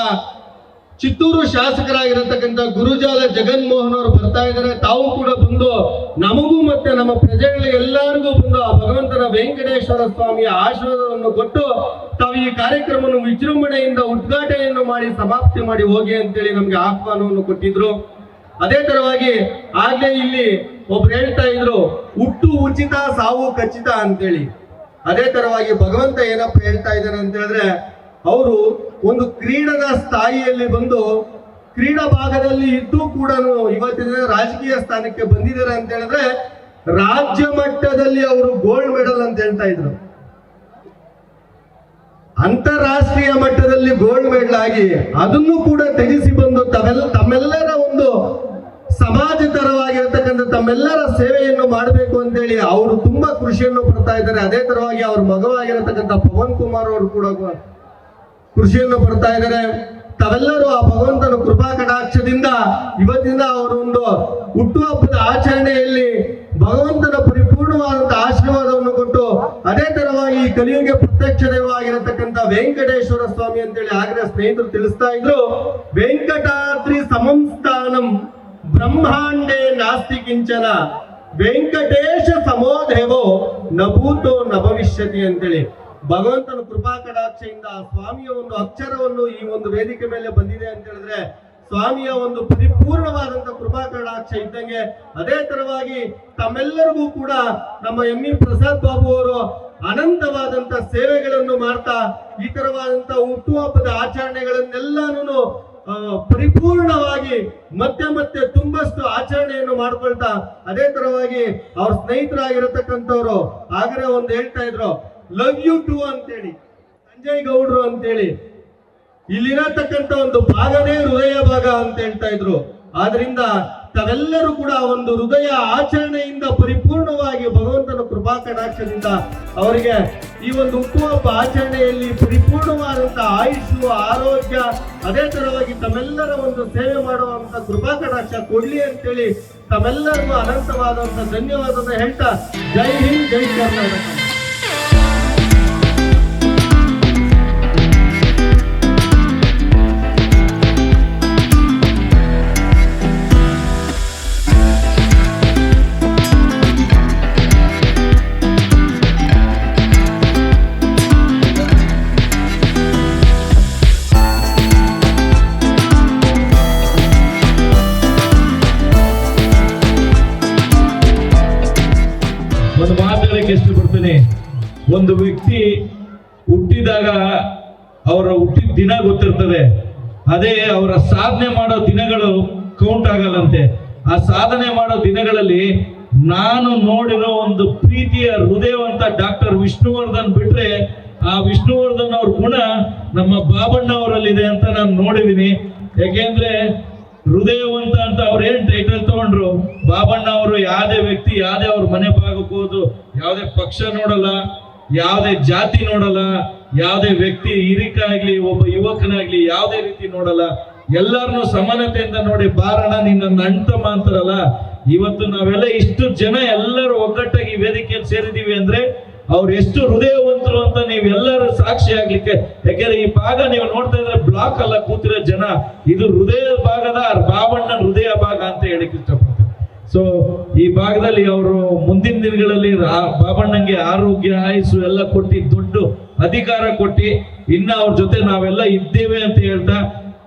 ಚಿತ್ತೂರು ಶಾಸಕರಾಗಿರತಕ್ಕಂತ ಗುರುಜಾಲ ಜಗನ್ಮೋಹನ್ ಅವರು ಬರ್ತಾ ಇದ್ದಾರೆ. ತಾವು ಕೂಡ ಬಂದು ನಮಗೂ ಮತ್ತೆ ನಮ್ಮ ಪ್ರಜೆಗಳಿಗೆ ಎಲ್ಲರಿಗೂ ಬಂದು ಆ ಭಗವಂತನ ವೆಂಕಟೇಶ್ವರ ಸ್ವಾಮಿಯ ಆಶೀರ್ವಾದವನ್ನು ಕೊಟ್ಟು ತಾವು ಈ ಕಾರ್ಯಕ್ರಮವನ್ನು ವಿಜೃಂಭಣೆಯಿಂದ ಉದ್ಘಾಟನೆಯನ್ನು ಮಾಡಿ ಸಮಾಪ್ತಿ ಮಾಡಿ ಹೋಗಿ ಅಂತೇಳಿ ನಮ್ಗೆ ಆಹ್ವಾನವನ್ನು ಕೊಟ್ಟಿದ್ರು. ಅದೇ ತರವಾಗಿ ಆಗ್ಲೇ ಇಲ್ಲಿ ಒಬ್ರು ಹೇಳ್ತಾ ಇದ್ರು, ಹುಟ್ಟು ಉಚಿತ ಸಾವು ಖಚಿತ ಅಂತೇಳಿ. ಅದೇ ತರವಾಗಿ ಭಗವಂತ ಏನಪ್ಪ ಹೇಳ್ತಾ ಇದ್ದಾನೆ ಅಂತ ಹೇಳಿದ್ರೆ, ಅವರು ಒಂದು ಕ್ರೀಡದ ಸ್ಥಾಯಿಯಲ್ಲಿ ಬಂದು ಕ್ರೀಡಾ ಭಾಗದಲ್ಲಿ ಇದ್ದು ಕೂಡ ಇವತ್ತಿನ ರಾಜಕೀಯ ಸ್ಥಾನಕ್ಕೆ ಬಂದಿದ್ದಾರೆ ಅಂತ ಹೇಳಿದ್ರೆ, ರಾಜ್ಯ ಮಟ್ಟದಲ್ಲಿ ಅವರು ಗೋಲ್ಡ್ ಮೆಡಲ್ ಅಂತ ಹೇಳ್ತಾ ಇದ್ರು. ಅಂತಾರಾಷ್ಟ್ರೀಯ ಮಟ್ಟದಲ್ಲಿ ಗೋಲ್ಡ್ ಮೆಡಲ್ ಆಗಿ ಅದನ್ನು ಕೂಡ ತ್ಯಜಿಸಿ ಬಂದು ತಮ್ಮೆಲ್ಲರ ಒಂದು ಸಮಾಜ ತರವಾಗಿರತಕ್ಕಂಥ ತಮ್ಮೆಲ್ಲರ ಸೇವೆಯನ್ನು ಮಾಡಬೇಕು ಅಂತೇಳಿ ಅವರು ತುಂಬಾ ಕೃಷಿಯನ್ನು ಪಡ್ತಾ ಇದ್ದಾರೆ. ಅದೇ ತರವಾಗಿ ಅವ್ರ ಮಗವಾಗಿರತಕ್ಕಂಥ ಪವನ್ ಕುಮಾರ್ ಅವರು ಕೂಡ ಕೃಷಿಯನ್ನು ಪಡ್ತಾ ಇದ್ದಾರೆ. ತಾವೆಲ್ಲರೂ ಆ ಭಗವಂತನ ಕೃಪಾ ಕಟಾಕ್ಷದಿಂದ ಇವತ್ತಿನ ಅವರೊಂದು ಹುಟ್ಟುಹಬ್ಬದ ಆಚರಣೆಯಲ್ಲಿ ಭಗವಂತನ ಪರಿಪೂರ್ಣವಾದಂತಹ ಆಶೀರ್ವಾದವನ್ನು ಕೊಟ್ಟು, ಅದೇ ತರವಾಗಿ ಈ ಕಲಿಯುಗ ಪ್ರತ್ಯಕ್ಷ ದೈವವಾಗಿರತಕ್ಕಂಥ ವೆಂಕಟೇಶ್ವರ ಸ್ವಾಮಿ ಅಂತೇಳಿ ಆಗ್ರಹ ಸ್ನೇಹಿತರು ತಿಳಿಸ್ತಾ ಇದ್ರು. ವೆಂಕಟಾದ್ರಿ ಸಮಂಸ್ಥಾನಂ ಬ್ರಹ್ಮಾಂಡೇ ನಾಸ್ತಿ ಕಿಂಚನ ವೆಂಕಟೇಶ ಸಮೋದೇವೋ ನಭೂತೋ ನ ಭವಿಷ್ಯತಿ ಅಂತೇಳಿ ಭಗವಂತನ ಕೃಪಾ ಕಟಾಕ್ಷೆಯಿಂದ ಸ್ವಾಮಿಯ ಒಂದು ಅಕ್ಷರವನ್ನು ಈ ಒಂದು ವೇದಿಕೆ ಮೇಲೆ ಬಂದಿದೆ ಅಂತ ಹೇಳಿದ್ರೆ ಸ್ವಾಮಿಯ ಒಂದು ಪರಿಪೂರ್ಣವಾದಂತ ಕೃಪಾ ಕಟಾಕ್ಷ ಇದ್ದಂಗೆ. ಅದೇ ತರವಾಗಿ ತಮ್ಮೆಲ್ಲರಿಗೂ ಕೂಡ ನಮ್ಮ ಎಂ.ಇ. ಪ್ರಸಾದ್ ಬಾಬು ಅವರು ಅನಂತವಾದಂತ ಸೇವೆಗಳನ್ನು ಮಾಡ್ತಾ ಈ ತರವಾದಂತ ಹುಟ್ಟುಹಬ್ಬದ ಆಚರಣೆಗಳನ್ನೆಲ್ಲಾನು ಪರಿಪೂರ್ಣವಾಗಿ ಮತ್ತೆ ಮತ್ತೆ ತುಂಬಷ್ಟು ಆಚರಣೆಯನ್ನು ಮಾಡ್ಕೊಳ್ತಾ, ಅದೇ ತರವಾಗಿ ಅವ್ರ ಸ್ನೇಹಿತರಾಗಿರತಕ್ಕಂಥವ್ರು ಆಗ್ರೆ ಒಂದು ಹೇಳ್ತಾ ಇದ್ರು, ಲವ್ ಯು ಟು ಅಂತೇಳಿ ಸಂಜಯ್ ಗೌಡ್ರು ಅಂತೇಳಿ. ಇಲ್ಲಿರತಕ್ಕಂಥ ಒಂದು ಭಾಗನೇ ಹೃದಯ ಭಾಗ ಅಂತ ಹೇಳ್ತಾ ಇದ್ರು. ಆದ್ರಿಂದ ತಾವೆಲ್ಲರೂ ಕೂಡ ಒಂದು ಹೃದಯ ಆಚರಣೆಯಿಂದ ಪರಿಪೂರ್ಣವಾಗಿ ಭಗವಂತನ ಕೃಪಾ ಕಟಾಕ್ಷದಿಂದ ಅವರಿಗೆ ಈ ಒಂದು ಹುಟ್ಟುಹಬ್ಬ ಆಚರಣೆಯಲ್ಲಿ ಪರಿಪೂರ್ಣವಾದಂತಹ ಆಯುಷು, ಆರೋಗ್ಯ, ಅದೇ ತರವಾಗಿ ತಮ್ಮೆಲ್ಲರ ಒಂದು ಸೇವೆ ಮಾಡುವಂತ ಕೃಪಾ ಕಟಾಕ್ಷ ಕೊಡ್ಲಿ ಅಂತೇಳಿ ತಮ್ಮೆಲ್ಲರಿಗೂ ಅನಂತವಾದಂತ ಧನ್ಯವಾದವನ್ನು ಹೇಳ್ತಾ ಜೈ ಹಿಂದ್, ಜೈ ಕರ್ನಾಟಕ. ಒಂದು ಮಾತಾಡಕ್ಕೆ ಇಷ್ಟಪಡ್ತೀನಿ. ಒಂದು ವ್ಯಕ್ತಿ ಹುಟ್ಟಿದಾಗ ಅವರ ಹುಟ್ಟಿದ ದಿನ ಗೊತ್ತಿರ್ತದೆ, ಅದೇ ಅವರ ಸಾಧನೆ ಮಾಡೋ ದಿನಗಳು ಕೌಂಟ್ ಆಗಲ್ಲಂತೆ. ಆ ಸಾಧನೆ ಮಾಡೋ ದಿನಗಳಲ್ಲಿ ನಾನು ನೋಡಿರೋ ಒಂದು ಪ್ರೀತಿಯ ಹೃದಯವಂತ ಡಾಕ್ಟರ್ ವಿಷ್ಣುವರ್ಧನ್ ಬಿಟ್ರೆ ಆ ವಿಷ್ಣುವರ್ಧನ್ ಅವ್ರ ಗುಣ ನಮ್ಮ ಬಾಬಣ್ಣ ಅವರಲ್ಲಿದೆ ಅಂತ ನಾನು ನೋಡಿದೀನಿ. ಯಾಕೆಂದ್ರೆ ಹೃದಯವಂತ ಅಂತ ಅವ್ರು ಏನ್ ಟೈಟಲ್ ತಗೊಂಡ್ರು, ಬಾಬಣ್ಣ ಅವರು ಯಾವುದೇ ವ್ಯಕ್ತಿ ಯಾವುದೇ ಅವ್ರ ಮನೆ ಭಾಗಕ್ಕೆ ಹೋದು ಯಾವುದೇ ಪಕ್ಷ ನೋಡಲ್ಲ, ಯಾವುದೇ ಜಾತಿ ನೋಡಲ್ಲ, ಯಾವುದೇ ವ್ಯಕ್ತಿ ಹಿರಿಕ ಆಗ್ಲಿ ಒಬ್ಬ ಯುವಕನಾಗ್ಲಿ ಯಾವುದೇ ರೀತಿ ನೋಡಲ್ಲ, ಎಲ್ಲರನ್ನು ಸಮಾನತೆಯಿಂದ ನೋಡಿ ಬಾರಣ ನಿನ್ನ ಅಣ್ತಮ್ಮ ಅಂತಾರಲ್ಲ. ಇವತ್ತು ನಾವೆಲ್ಲ ಇಷ್ಟು ಜನ ಎಲ್ಲರೂ ಒಗ್ಗಟ್ಟಾಗಿ ವೇದಿಕೆಯಲ್ಲಿ ಸೇರಿದೀವಿ ಅಂದ್ರೆ ಅವ್ರು ಎಷ್ಟು ಹೃದಯವಂತರು ಅಂತ ನೀವೆಲ್ಲರೂ ಸಾಕ್ಷಿ ಆಗ್ಲಿಕ್ಕೆ. ಯಾಕೆಂದ್ರೆ ಈ ಭಾಗ ನೀವು ನೋಡ್ತಾ ಇದ್ರೆ ಬ್ಲಾಕ್ ಅಲ್ಲ ಕೂತಿರೋ ಜನ, ಇದು ಹೃದಯ ಭಾಗದ ಬಾಬಣ್ಣನ ಹೃದಯ ಭಾಗ ಅಂತ ಹೇಳಿಕ್ ಇಷ್ಟಪಡ್ತಾರೆ. ಸೊ ಈ ಭಾಗದಲ್ಲಿ ಅವರು ಮುಂದಿನ ದಿನಗಳಲ್ಲಿ ಬಾಬಣ್ಣಂಗೆ ಆರೋಗ್ಯ, ಆಯುಸ್ಸು ಎಲ್ಲ ಕೊಟ್ಟು ದೊಡ್ಡ ಅಧಿಕಾರ ಕೊಟ್ಟು ಇನ್ನ ಅವ್ರ ಜೊತೆ ನಾವೆಲ್ಲ ಇದ್ದೇವೆ ಅಂತ ಹೇಳ್ತಾ,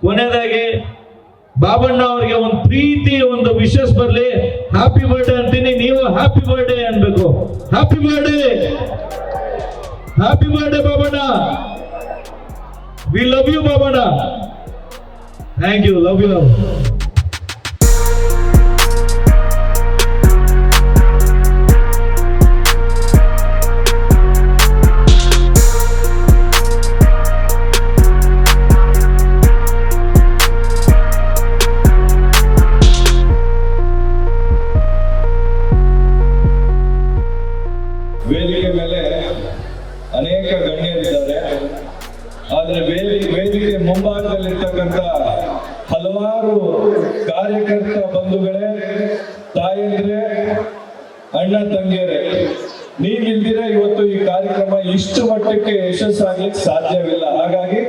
ಕೊನೆಯದಾಗಿ ಬಾಬಣ್ಣ ಅವರಿಗೆ ಒಂದು ಪ್ರೀತಿ ಒಂದು ವಿಶಸ್ ಬರ್ಲಿ. ಹ್ಯಾಪಿ ಬರ್ಡೇ ಅಂತೀನಿ, ನೀವು ಹ್ಯಾಪಿ ಬರ್ಡೇ ಅನ್ಬೇಕು. Happy birthday, happy birthday Babanna, we love you Babanna. Thank you, love you. ವೇದಿಕೆ ಮೇಲೆ ಅನೇಕ ಗಣ್ಯರಿದ್ದಾರೆ. ಆದರೆ ವೇದಿಕೆ ಮುಂಭಾಗದಲ್ಲಿರ್ತಕ್ಕಂಥ ಹಲವಾರು ಕಾರ್ಯಕರ್ತ ಬಂಧುಗಳೇ, ತಾಯಂದ್ರೆ, ಅಣ್ಣ ತಂಗಿಯರೇ, ನೀವಿಲ್ದಿರ ಇವತ್ತು ಈ ಕಾರ್ಯಕ್ರಮ ಇಷ್ಟು ಮಟ್ಟಕ್ಕೆ ಯಶಸ್ಸಾಗ್ಲಿಕ್ಕೆ ಸಾಧ್ಯವಿಲ್ಲ. ಹಾಗಾಗಿ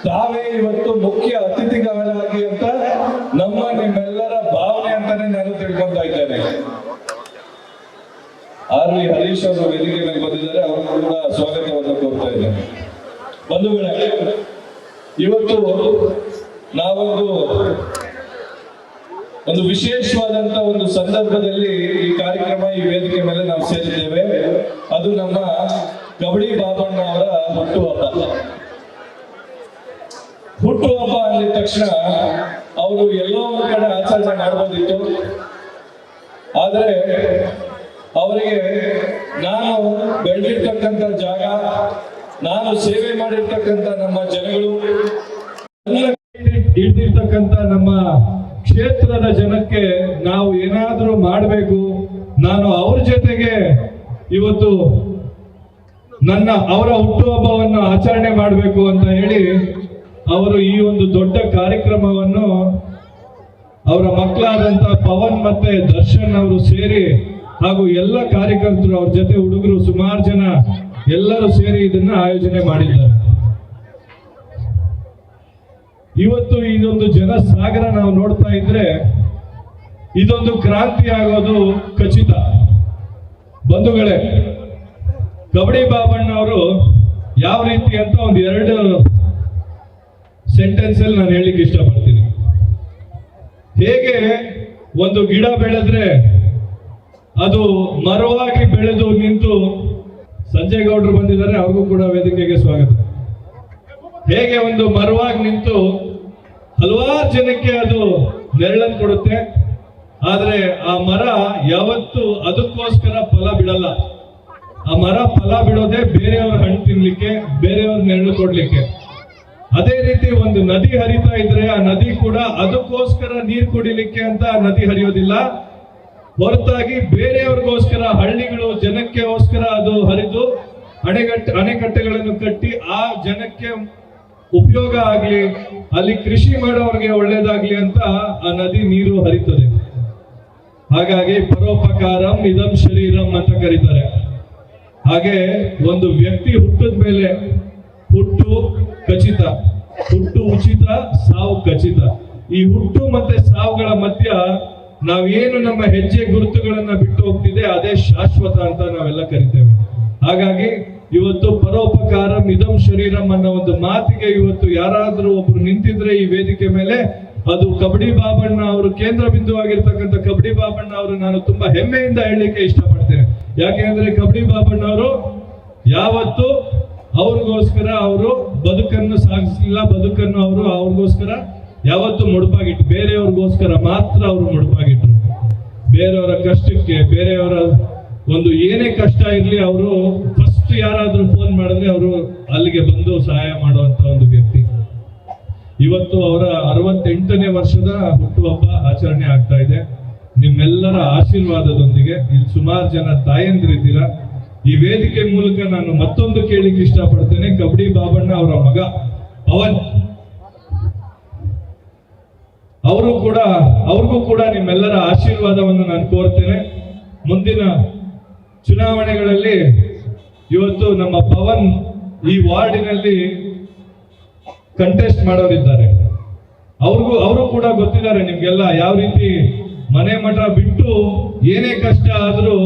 ತಾವೇ ಇವತ್ತು ಮುಖ್ಯ ಅತಿಥಿಗಳಾಗಿ ಅಂತ ನಿಮ್ಮೆಲ್ಲರ ಭಾವನೆ ಅಂತಾನೆ ನಾನು ತಿಳ್ಕೊಂತಾ ಇದ್ದೇನೆ. ಆರ್ ವಿ ಹರೀಶ್ ಅವರು ವೇದಿಕೆ ಮೇಲೆ ಬಂದಿದ್ದಾರೆ, ಅವರು ಕೂಡ ಸ್ವಾಗತವನ್ನು ಕೋರ್ತಾ ಇದ್ದೇನೆ. ಬಂಧುಗಳೇ, ಇವತ್ತು ಒಂದು ವಿಶೇಷವಾದಂತ ಒಂದು ಸಂದರ್ಭದಲ್ಲಿ ಈ ಕಾರ್ಯಕ್ರಮ, ಈ ವೇದಿಕೆ ಮೇಲೆ ನಾವು ಸೇರಿದ್ದೇವೆ. ಅದು ನಮ್ಮ ಕಬಡ್ಡಿ ಬಾಬಣ್ಣ ಅವರ ಹುಟ್ಟುಹಬ್ಬ. ಹುಟ್ಟುಹಬ್ಬ ಅಂದಿದ ತಕ್ಷಣ ಅವರು ಎಲ್ಲೋ ಒಂದು ಕಡೆ ಆಚರಣೆ ಮಾಡಬಹುದಿತ್ತು. ಆದರೆ ಅವರಿಗೆ ನಾನು ಬೆಳೆದಿರ್ತಕ್ಕಂಥ ಜಾಗ, ನಾನು ಸೇವೆ ಮಾಡಿರ್ತಕ್ಕಂಥ ನಮ್ಮ ಜನಗಳು, ಇಟ್ಟಿರ್ತಕ್ಕಂಥ ನಮ್ಮ ಕ್ಷೇತ್ರದ ಜನಕ್ಕೆ ನಾವು ಏನಾದರೂ ಮಾಡಬೇಕು, ನಾನು ಅವ್ರ ಜೊತೆಗೆ ಇವತ್ತು ಅವರ ಹುಟ್ಟುಹಬ್ಬವನ್ನು ಆಚರಣೆ ಮಾಡಬೇಕು ಅಂತ ಹೇಳಿ ಅವರು ಈ ಒಂದು ದೊಡ್ಡ ಕಾರ್ಯಕ್ರಮವನ್ನು ಅವರ ಮಕ್ಕಳಾದಂತ ಪವನ್ ಮತ್ತೆ ದರ್ಶನ್ ಅವರು ಸೇರಿ, ಹಾಗೂ ಎಲ್ಲ ಕಾರ್ಯಕರ್ತರು, ಅವ್ರ ಜೊತೆ ಹುಡುಗರು ಸುಮಾರು ಜನ ಎಲ್ಲರೂ ಸೇರಿ ಇದನ್ನ ಆಯೋಜನೆ ಮಾಡಿದ್ದಾರೆ. ಇವತ್ತು ಇದೊಂದು ಜನಸಾಗರ ನಾವು ನೋಡ್ತಾ ಇದ್ರೆ ಇದೊಂದು ಕ್ರಾಂತಿ ಆಗೋದು ಖಚಿತ. ಬಂಧುಗಳೇ, ಕಬಡ್ಡಿ ಬಾಬಣ್ಣ ಅವರು ಯಾವ ರೀತಿ ಅಂತ ಒಂದು 2 ಸೆಂಟೆನ್ಸ್ ಅಲ್ಲಿ ನಾನು ಹೇಳಲಿಕ್ಕೆ ಇಷ್ಟಪಡ್ತೀನಿ. ಹೇಗೆ ಒಂದು ಗಿಡ ಬೆಳೆದ್ರೆ ಅದು ಮರವಾಗಿ ಬೆಳೆದು ನಿಂತು, ಸಂಜಯ್ ಗೌಡ್ರು ಬಂದಿದ್ದಾರೆ, ಅವ್ರಿಗೂ ಕೂಡ ವೇದಿಕೆಗೆ ಸ್ವಾಗತ. ಹೇಗೆ ಒಂದು ಮರವಾಗಿ ನಿಂತು ಹಲವಾರು ಜನಕ್ಕೆ ಅದು ನೆರಳನ್ನು ಕೊಡುತ್ತೆ, ಆದ್ರೆ ಆ ಮರ ಯಾವತ್ತು ಅದಕ್ಕೋಸ್ಕರ ಫಲ ಬಿಡಲ್ಲ. ಆ ಮರ ಫಲ ಬಿಡೋದೇ ಬೇರೆಯವ್ರ ಹಣ್ಣು ತಿನ್ಲಿಕ್ಕೆ, ಬೇರೆಯವ್ರ ನೆರಳು ಕೊಡ್ಲಿಕ್ಕೆ. ಅದೇ ರೀತಿ ಒಂದು ನದಿ ಹರಿತಾ ಇದ್ರೆ ಆ ನದಿ ಕೂಡ ಅದಕ್ಕೋಸ್ಕರ ನೀರು ಕುಡಿಲಿಕ್ಕೆ ಅಂತ ನದಿ ಹರಿಯೋದಿಲ್ಲ, ಹೊರತಾಗಿ ಬೇರೆಯವ್ರಿಗೋಸ್ಕರ, ಹಳ್ಳಿಗಳು ಜನಕ್ಕೆಗೋಸ್ಕರ ಅದು ಹರಿದು ಅಣೆಕಟ್ಟೆಗಳನ್ನು ಕಟ್ಟಿ ಆ ಜನಕ್ಕೆ ಉಪಯೋಗ ಆಗ್ಲಿ, ಅಲ್ಲಿ ಕೃಷಿ ಮಾಡೋರಿಗೆ ಒಳ್ಳೇದಾಗ್ಲಿ ಅಂತ ಆ ನದಿ ನೀರು ಹರಿತದೆ. ಹಾಗಾಗಿ ಪರೋಪಕಾರಂ ಇದಂ ಶರೀರಂ ಅಂತ ಕರೀತಾರೆ. ಹಾಗೆ ಒಂದು ವ್ಯಕ್ತಿ ಹುಟ್ಟಿದ ಮೇಲೆ ಹುಟ್ಟು ಖಚಿತ, ಹುಟ್ಟು ಉಚಿತ, ಸಾವು ಖಚಿತ. ಈ ಹುಟ್ಟು ಮತ್ತೆ ಸಾವುಗಳ ಮಧ್ಯ ನಾವೇನು ನಮ್ಮ ಹೆಜ್ಜೆ ಗುರುತುಗಳನ್ನ ಬಿಟ್ಟು ಹೋಗ್ತಿದೆ ಅದೇ ಶಾಶ್ವತ ಅಂತ ನಾವೆಲ್ಲ ಕರಿತೇವೆ. ಹಾಗಾಗಿ ಇವತ್ತು ಪರೋಪಕಾರಂ ಇದಂ ಶರೀರಂ ಅನ್ನೋ ಒಂದು ಮಾತಿಗೆ ಇವತ್ತು ಯಾರಾದ್ರೂ ಒಬ್ರು ನಿಂತಿದ್ರೆ ಈ ವೇದಿಕೆ ಮೇಲೆ, ಅದು ಕಬಡ್ಡಿ ಬಾಬಣ್ಣ ಅವರು ಕೇಂದ್ರ ಬಿಂದುವಾಗಿರ್ತಕ್ಕಂಥ ಕಬಡ್ಡಿ ಬಾಬಣ್ಣ ಅವರು ನಾನು ತುಂಬಾ ಹೆಮ್ಮೆಯಿಂದ ಹೇಳಲಿಕ್ಕೆ ಇಷ್ಟಪಡ್ತೇನೆ. ಯಾಕೆಂದ್ರೆ ಕಬಡ್ಡಿ ಬಾಬಣ್ಣ ಅವರು ಯಾವತ್ತು ಅವ್ರಿಗೋಸ್ಕರ ಅವರು ಬದುಕನ್ನು ಸಾಗಿಸಲಿಲ್ಲ, ಬದುಕನ್ನು ಅವರು ಅವ್ರಿಗೋಸ್ಕರ ಯಾವತ್ತು ಮುಡುಪಾಗಿಟ್ಟು, ಬೇರೆಯವ್ರಿಗೋಸ್ಕರ ಮಾತ್ರ ಅವರು ಮುಡುಪಾಗಿಟ್ರು. ಬೇರೆಯವರ ಕಷ್ಟಕ್ಕೆ, ಬೇರೆಯವರ ಒಂದು ಏನೇ ಕಷ್ಟ ಇರ್ಲಿ, ಅವರು ಫಸ್ಟ್ ಯಾರಾದ್ರೂ ಫೋನ್ ಮಾಡಿದ್ರೆ ಅವರು ಅಲ್ಲಿಗೆ ಬಂದು ಸಹಾಯ ಮಾಡುವಂತ ಒಂದು ವ್ಯಕ್ತಿ. ಇವತ್ತು ಅವರ 68ನೇ ವರ್ಷದ ಹುಟ್ಟುಹಬ್ಬ ಆಚರಣೆ ಆಗ್ತಾ ಇದೆ. ನಿಮ್ಮೆಲ್ಲರ ಆಶೀರ್ವಾದದೊಂದಿಗೆ ಇಲ್ಲಿ ಸುಮಾರು ಜನ ತಾಯಂದಿರಿದ್ದೀರಾ. ಈ ವೇದಿಕೆ ಮೂಲಕ ನಾನು ಮತ್ತೊಂದು ಕೇಳಲಿಕ್ಕೆ ಇಷ್ಟಪಡ್ತೇನೆ. ಕಬಡ್ಡಿ ಬಾಬಣ್ಣ ಅವರ ಮಗ ಪವನ್, ಅವ್ರಿಗೂ ಕೂಡ ನಿಮ್ಮೆಲ್ಲರ ಆಶೀರ್ವಾದವನ್ನು ನಾನು ಕೋರ್ತೇನೆ. ಮುಂದಿನ ಚುನಾವಣೆಗಳಲ್ಲಿ ಇವತ್ತು ನಮ್ಮ ಪವನ್ ಈ ವಾರ್ಡಿನಲ್ಲಿ ಕಂಟೆಸ್ಟ್ ಮಾಡೋರಿದ್ದಾರೆ. ಅವರು ಕೂಡ ಗೊತ್ತಿದ್ದಾರೆ ನಿಮ್ಗೆಲ್ಲ ಯಾವ ರೀತಿ ಮನೆ ಮಠ ಬಿಟ್ಟು ಏನೇ ಕಷ್ಟ ಆದ್ರೂ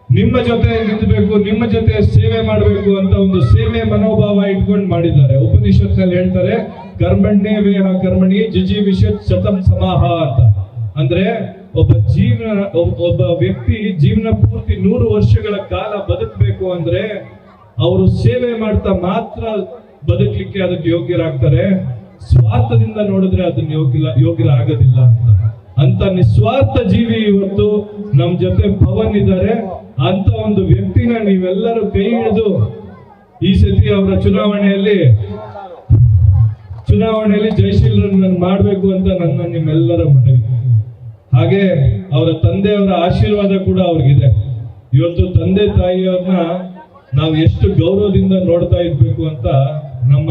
ನಿಮ್ಮ ಜೊತೆ ನಿಂತಬೇಕು, ನಿಮ್ಮ ಜೊತೆ ಸೇವೆ ಮಾಡಬೇಕು ಅಂತ ಒಂದು ಸೇವೆ ಮನೋಭಾವ ಇಟ್ಕೊಂಡು ಮಾಡಿದ್ದಾರೆ. ಉಪನಿಷತ್ನಲ್ಲಿ ಹೇಳ್ತಾರೆ, ಕರ್ಮಣ್ಯೇ ವೇಹ ಕರ್ಮಣಿ ಜಿಜೀವಿಷತ್ ಶತಂ ಸಮಾಹ ಅಂತ. ಅಂದ್ರೆ ಒಬ್ಬ ವ್ಯಕ್ತಿ ಜೀವನ ಪೂರ್ತಿ 100 ವರ್ಷಗಳ ಕಾಲ ಬದುಕಬೇಕು ಅಂದ್ರೆ ಅವರು ಸೇವೆ ಮಾಡ್ತಾ ಮಾತ್ರ ಬದುಕಲಿಕ್ಕೆ ಅದಕ್ಕೆ ಯೋಗ್ಯರಾಗ್ತಾರೆ. ಸ್ವಾರ್ಥದಿಂದ ನೋಡಿದ್ರೆ ಅದನ್ನ ಯೋಗ್ಯರ ಆಗೋದಿಲ್ಲ ಅಂತ ನಿಸ್ವಾರ್ಥ ಜೀವಿ ಇವತ್ತು ನಮ್ ಜೊತೆ ಪವನ್ ಇದ್ದಾರೆ. ಅಂತ ಒಂದು ವ್ಯಕ್ತಿನ ನೀವೆಲ್ಲರೂ ಕೈ ಹಿಡಿದು ಈ ಸತಿ ಅವರ ಚುನಾವಣೆಯಲ್ಲಿ ಜಯಶೀಲರನ್ನು ಮಾಡಬೇಕು ಅಂತ ನನ್ನ ನಿಮ್ಮೆಲ್ಲರ ಮನವಿ. ಹಾಗೆ ಅವರ ತಂದೆಯವರ ಆಶೀರ್ವಾದ ಕೂಡ ಅವ್ರಿಗಿದೆ. ಇವತ್ತು ತಂದೆ ತಾಯಿಯವ್ರನ್ನ ನಾವು ಎಷ್ಟು ಗೌರವದಿಂದ ನೋಡ್ತಾ ಇರ್ಬೇಕು ಅಂತ ನಮ್ಮ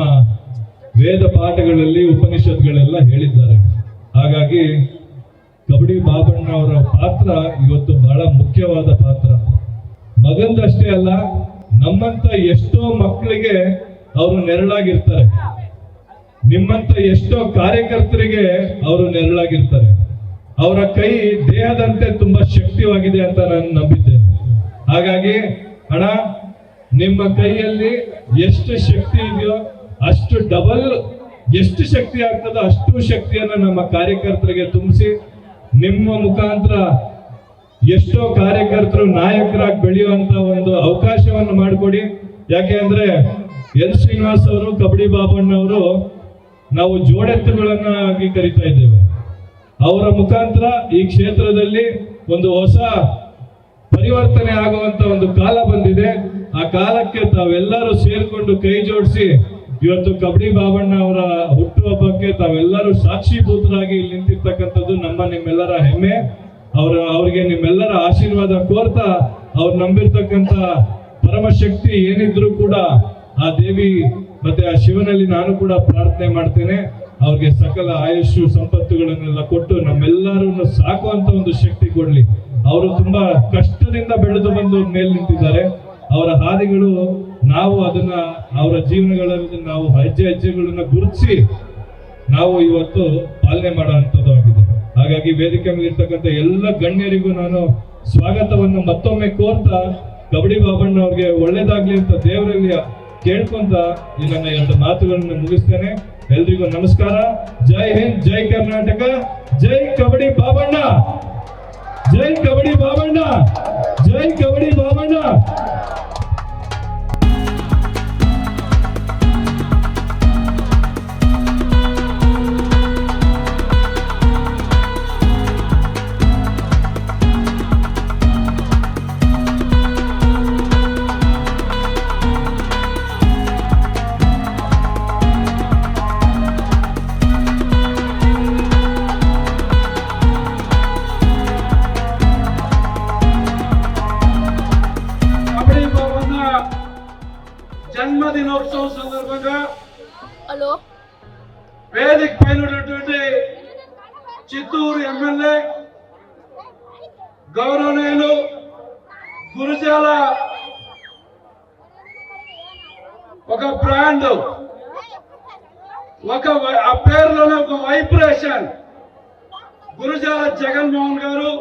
ವೇದ ಪಾಠಗಳಲ್ಲಿ ಉಪನಿಷತ್ಗಳೆಲ್ಲ ಹೇಳಿದ್ದಾರೆ. ಹಾಗಾಗಿ ಕಬಡ್ಡಿ ಬಾಬಣ್ಣ ಅವರ ಪಾತ್ರ ಇವತ್ತು ಬಹಳ ಮುಖ್ಯವಾದ ಪಾತ್ರ. ಮಗಂದಷ್ಟೇ ಅಲ್ಲ, ನಮ್ಮಂತ ಎಷ್ಟೋ ಮಕ್ಕಳಿಗೆ ಅವರು ನೆರಳಾಗಿರ್ತಾರೆ. ನಿಮ್ಮಂತ ಎಷ್ಟೋ ಕಾರ್ಯಕರ್ತರಿಗೆ ಅವರು ನೆರಳಾಗಿರ್ತಾರೆ. ಅವರ ಕೈ ದೇಹದಂತೆ ತುಂಬಾ ಶಕ್ತಿಯಾಗಿದೆ ಅಂತ ನಾನು ನಂಬಿದ್ದೇನೆ. ಹಾಗಾಗಿ ಅಣ್ಣ, ನಿಮ್ಮ ಕೈಯಲ್ಲಿ ಎಷ್ಟು ಶಕ್ತಿ ಇದೆಯೋ ಅಷ್ಟು ಡಬಲ್, ಎಷ್ಟು ಶಕ್ತಿ ಆಗ್ತದೋ ಅಷ್ಟು ಶಕ್ತಿಯನ್ನ ನಮ್ಮ ಕಾರ್ಯಕರ್ತರಿಗೆ ತುಂಬಿಸಿ, ನಿಮ್ಮ ಮುಖಾಂತರ ಎಷ್ಟೋ ಕಾರ್ಯಕರ್ತರು ನಾಯಕರಾಗಿ ಬೆಳೆಯುವಂತ ಒಂದು ಅವಕಾಶವನ್ನು ಮಾಡಿಕೊಡಿ. ಯಾಕೆ ಅಂದ್ರೆ ಎಲ್ ಶ್ರೀನಿವಾಸ್ ಅವರು, ಕಬಡ್ಡಿ ಬಾಬಣ್ಣ ಅವರು ನಾವು ಜೋಡೆತ್ತುಗಳನ್ನಾಗಿ ಕರಿತಾ ಇದ್ದೇವೆ. ಅವರ ಮುಖಾಂತರ ಈ ಕ್ಷೇತ್ರದಲ್ಲಿ ಒಂದು ಹೊಸ ಪರಿವರ್ತನೆ ಆಗುವಂತ ಒಂದು ಕಾಲ ಬಂದಿದೆ. ಆ ಕಾಲಕ್ಕೆ ತಾವೆಲ್ಲರೂ ಸೇರ್ಕೊಂಡು ಕೈ ಜೋಡಿಸಿ ಇವತ್ತು ಕಬಡ್ಡಿ ಬಾಬಣ್ಣ ಅವರ ಹುಟ್ಟುಹಬ್ಬಕ್ಕೆ ತಾವೆಲ್ಲರೂ ಸಾಕ್ಷೀಭೂತರಾಗಿ ಇಲ್ಲಿ ನಿಂತಿರ್ತಕ್ಕಂಥದ್ದು ನಿಮ್ಮೆಲ್ಲರ ಹೆಮ್ಮೆ. ಅವ್ರಿಗೆ ನಿಮ್ಮೆಲ್ಲರ ಆಶೀರ್ವಾದ ಕೋರ್ತಾ, ಅವ್ರು ನಂಬಿರ್ತಕ್ಕಂಥ ಪರಮಶಕ್ತಿ ಏನಿದ್ರು ಕೂಡ ಆ ದೇವಿ ಮತ್ತೆ ಆ ಶಿವನಲ್ಲಿ ನಾನು ಕೂಡ ಪ್ರಾರ್ಥನೆ ಮಾಡ್ತೇನೆ. ಅವ್ರಿಗೆ ಸಕಲ ಆಯುಷು ಸಂಪತ್ತುಗಳನ್ನೆಲ್ಲ ಕೊಟ್ಟು ನಮ್ಮೆಲ್ಲರನ್ನು ಸಾಕುವಂತ ಒಂದು ಶಕ್ತಿ ಕೊಡ್ಲಿ. ಅವರು ತುಂಬಾ ಕಷ್ಟದಿಂದ ಬೆಳೆದು ಬಂದು ಮೇಲೆ ನಿಂತಿದ್ದಾರೆ. ಅವರ ಹಾದಿಗಳು ನಾವು ಅದನ್ನ ಅವರ ಜೀವನಗಳಲ್ಲಿ ನಾವು ಹೆಜ್ಜೆಗಳನ್ನ ಗುರುತಿಸಿ ನಾವು ಇವತ್ತು ಪಾಲನೆ ಮಾಡುವಂಥದ್ದು ಆಗಿದೆ. ಹಾಗಾಗಿ ವೇದಿಕೆ ಮೇಲೆ ಇರ್ತಕ್ಕಂಥ ಎಲ್ಲ ಗಣ್ಯರಿಗೂ ನಾನು ಸ್ವಾಗತವನ್ನು ಮತ್ತೊಮ್ಮೆ ಕೋರ್ತಾ, ಕಬಡ್ಡಿ ಬಾಬಣ್ಣ ಅವ್ರಿಗೆ ಒಳ್ಳೇದಾಗ್ಲಿ ಅಂತ ದೇವರಲ್ಲಿ ಕೇಳ್ಕೊಂತ ಈ ನನ್ನ 2 ಮಾತುಗಳನ್ನು ಮುಗಿಸ್ತೇನೆ. ಎಲ್ರಿಗೂ ನಮಸ್ಕಾರ. ಜೈ ಹಿಂದ್, ಜೈ ಕರ್ನಾಟಕ, ಜೈ ಕಬಡ್ಡಿ ಬಾಬಣ್ಣ, ಜೈ ಕಬಡ್ಡಿ ಬಾಬಣ್ಣ, ಜೈ ಕಬಡ್ಡಿ ಬಾಬಣ್ಣ. జన్మదినోత్సవం సందర్భంగా వేదిక పైన ఉన్నటువంటి చిత్తూరు ఎమ్మెల్యే గౌరవనీయులు గురుజాల ఒక బ్రాండ్, ఆ పేరులోనే ఒక వైబ్రేషన్, గురుజాల జగన్మోహన్ గారు